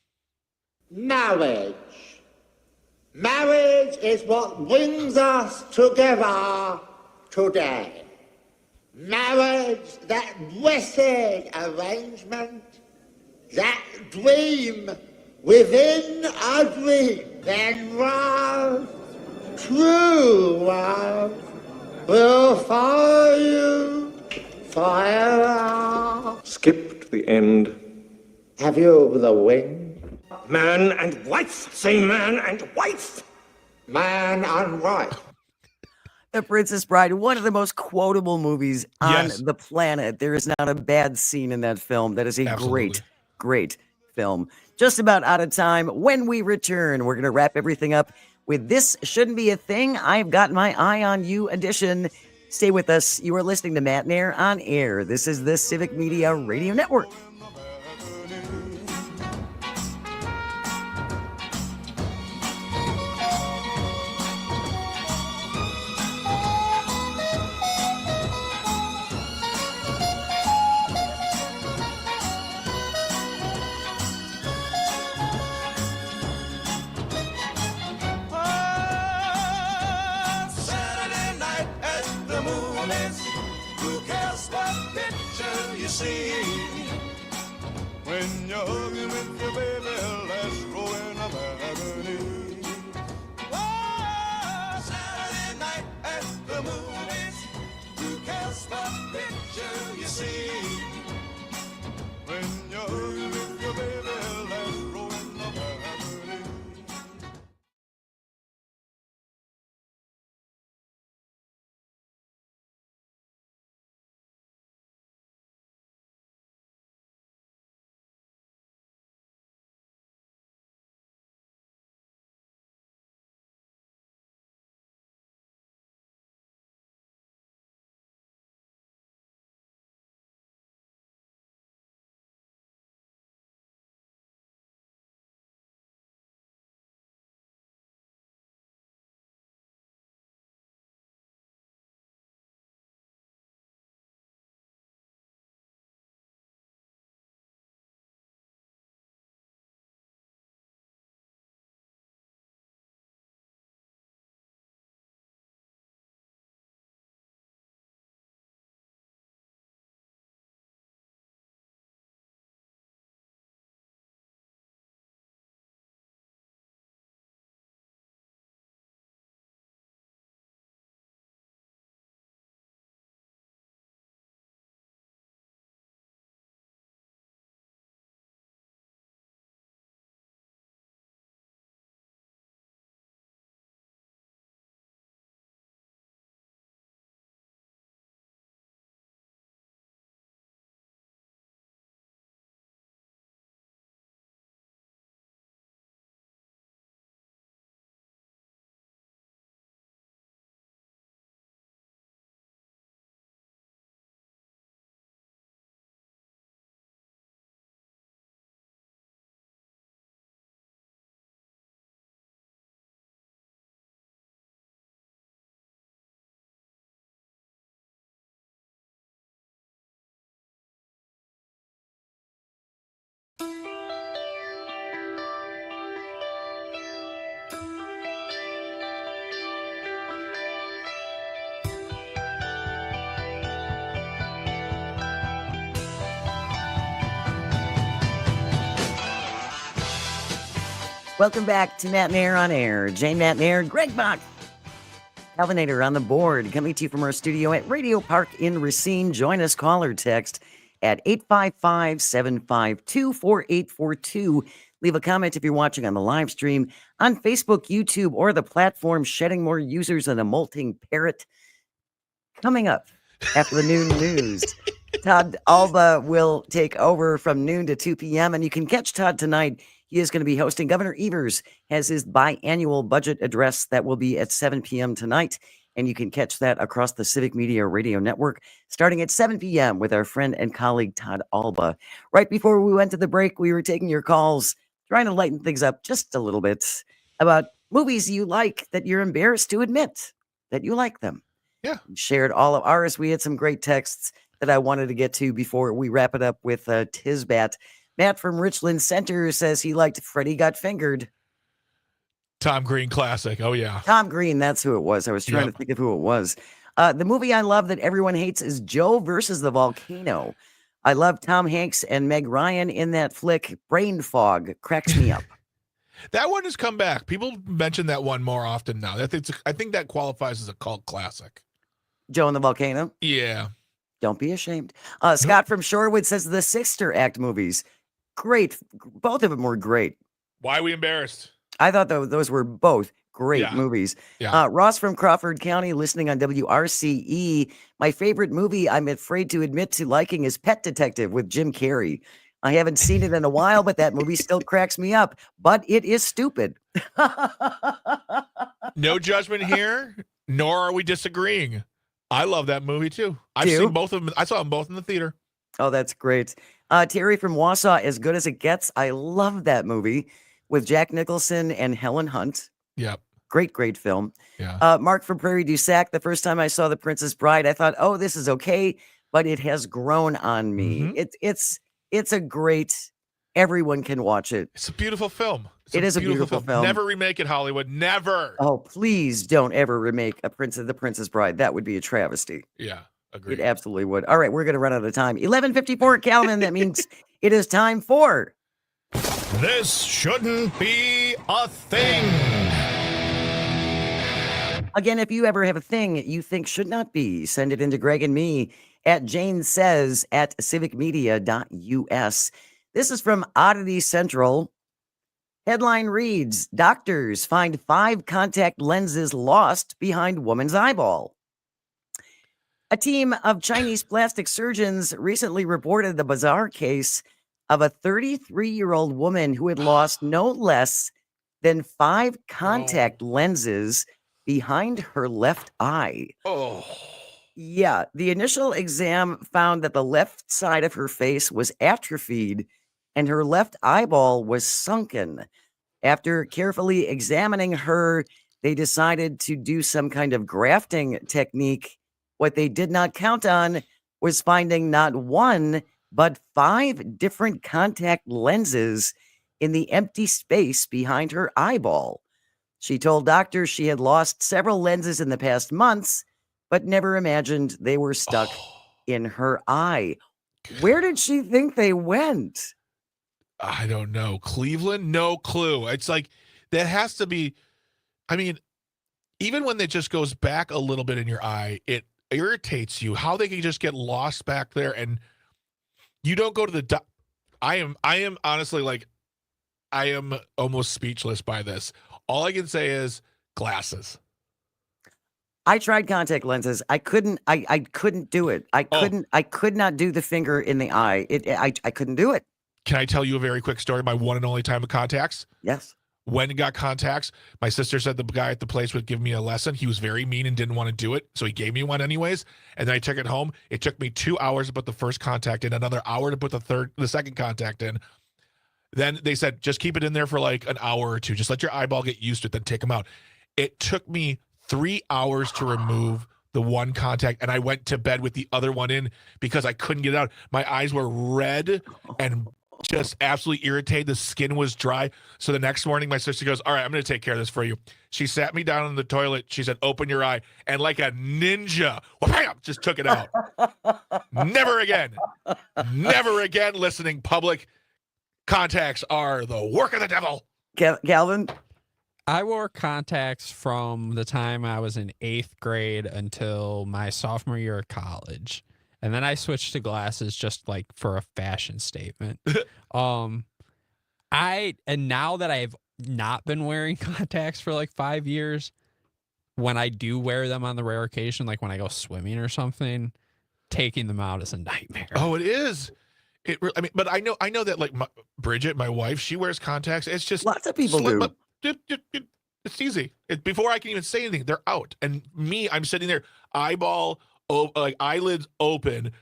Marriage. Marriage is what brings us together today. Marriage, that blessed arrangement, that dream within a dream. Then love, true love, will follow you forever. Skip to the end. Have you the wing? Man and wife. Say man and wife. Man and wife. The Princess Bride, one of the most quotable movies on the planet. There is not a bad scene in that film. That is a great film. Just about out of time. When we return, we're going to wrap everything up with This Shouldn't Be a Thing. I've Got My Eye on You edition. Stay with us. You are listening to Matenaer On Air. This is the Civic Media Radio Network. Who cares what picture you see? Welcome back to Matenaer On Air. Jane Matenaer, Greg Bach, Calvinator on the board, coming to you from our studio at Radio Park in Racine. Join us, call or text at 855-752-4842. Leave a comment if you're watching on the live stream on Facebook, YouTube, or the platform shedding more users than a molting parrot. Coming up after the noon news, Todd Alba will take over from noon to 2 p.m. And you can catch Todd tonight. He is going to be hosting. Governor Evers has his biannual budget address that will be at 7 p.m. tonight. And you can catch that across the Civic Media radio network starting at 7 p.m. with our friend and colleague Todd Alba. Right before we went to the break, we were taking your calls, trying to lighten things up just a little bit about movies you like that you're embarrassed to admit that you like them. Yeah. We shared all of ours. We had some great texts that I wanted to get to before we wrap it up with Tisbat. Matt from Richland Center says he liked Freddy Got Fingered. Tom Green classic. Oh, yeah. Tom Green, that's who it was. I was trying to think of who it was. The movie I love that everyone hates is Joe versus the Volcano. I love Tom Hanks and Meg Ryan in that flick. Brain Fog cracks me up. That one has come back. People mention that one more often now. I think that qualifies as a cult classic. Joe and the Volcano? Yeah. Don't be ashamed. Scott from Shorewood says the Sister Act movies. Great. Both of them were great. Why are we embarrassed? I thought those were both great movies. Yeah. Ross from Crawford County, listening on WRCE. My favorite movie I'm afraid to admit to liking is Pet Detective with Jim Carrey. I haven't seen it in a while, but that movie still cracks me up. But it is stupid. No judgment here, nor are we disagreeing. I love that movie too. I've seen both of them. I saw them both in the theater. Oh, that's great. Terry from Wausau, As Good as It Gets. I love that movie with Jack Nicholson and Helen Hunt. Yep. Great film. Yeah. Mark from Prairie du Sac. The first time I saw The Princess Bride, I thought, oh, this is okay, but it has grown on me. Mm-hmm. It's a great. Everyone can watch it. It's a beautiful film. It is a beautiful film. Never remake it, Hollywood. Never. Oh, please don't ever remake The Princess Bride. That would be a travesty. Yeah, agreed. It absolutely would. All right, we're going to run out of time. 11:54, Calvin. That means it is time for This Shouldn't Be a Thing. Again, if you ever have a thing you think should not be, send it into Greg and me at janesays@civicmedia.us. This is from Oddity Central. Headline reads, doctors find 5 contact lenses lost behind woman's eyeball. A team of Chinese plastic surgeons recently reported the bizarre case of a 33-year-old woman who had lost no less than 5 contact lenses behind her left eye. Oh. Yeah, the initial exam found that the left side of her face was atrophied and her left eyeball was sunken. After carefully examining her, they decided to do some kind of grafting technique. What they did not count on was finding not 1, but 5 different contact lenses in the empty space behind her eyeball. She told doctors she had lost several lenses in the past months, but never imagined they were stuck in her eye. Where did she think they went? I don't know. Cleveland? No clue. It's like, that has to be, I mean, even when it just goes back a little bit in your eye, it irritates you how they can just get lost back there and you don't go to the I am honestly like, I am almost speechless by this. All I can say is glasses. I tried contact lenses. I couldn't do it. I could not do the finger in the eye. I couldn't do it. Can I tell you a very quick story? My one and only time of contacts? Yes. When I got contacts, my sister said the guy at the place would give me a lesson. He was very mean and didn't want to do it, so he gave me one anyways. And then I took it home. It took me 2 hours to put the first contact in, another hour to put the second contact in. Then they said, just keep it in there for like an hour or two. Just let your eyeball get used to it, then take them out. It took me 3 hours to remove the one contact, and I went to bed with the other one in because I couldn't get it out. My eyes were red and just absolutely irritated. The skin was dry. So the next morning, my sister goes, all right, I'm going to take care of this for you. She sat me down in the toilet. She said, open your eye. And like a ninja, wham, just took it out. Never again. Never again, listening public. Contacts are the work of the devil. Calvin? I wore contacts from the time I was in 8th grade until my sophomore year of college. And then I switched to glasses just like for a fashion statement. And now that I've not been wearing contacts for like 5 years, when I do wear them on the rare occasion, like when I go swimming or something, taking them out is a nightmare. Oh, it is. I mean, but I know that like Bridget, my wife, she wears contacts. It's just lots of people do. It's easy. Before I can even say anything, they're out. And me, I'm sitting there, eyelids open,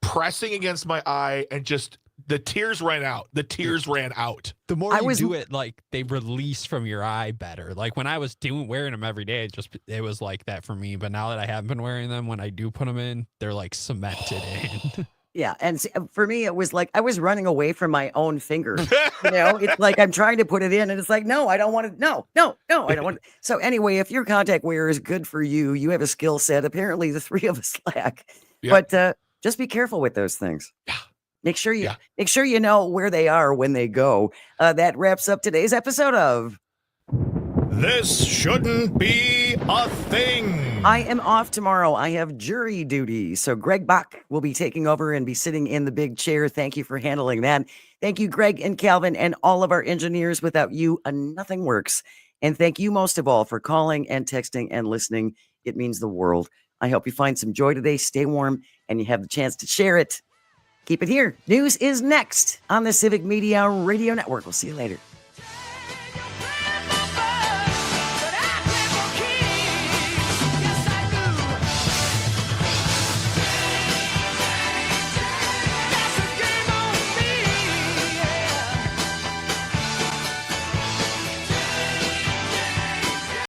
pressing against my eye, and just the tears ran out. The tears ran out. The more you do it, like they release from your eye better. Like when I was wearing them every day, it was like that for me. But now that I haven't been wearing them, when I do put them in, they're like cemented in. Yeah, and for me, it was like I was running away from my own finger. It's like I'm trying to put it in, and it's like, no, I don't want to. No, I don't want to. So anyway, if your contact wearer is good for you, you have a skill set. Apparently, the three of us lack. Yeah. But just be careful with those things. Yeah. Make sure you know where they are when they go. That wraps up today's episode of This Shouldn't Be a Thing. I am off tomorrow. I have jury duty. So Greg Bach will be taking over and be sitting in the big chair. Thank you for handling that. Thank you, Greg and Calvin, and all of our engineers. Without you, nothing works. And thank you most of all for calling and texting and listening. It means the world. I hope you find some joy today. Stay warm, and you have the chance to share it. Keep it here. News is next on the Civic Media Radio Network. We'll see you later.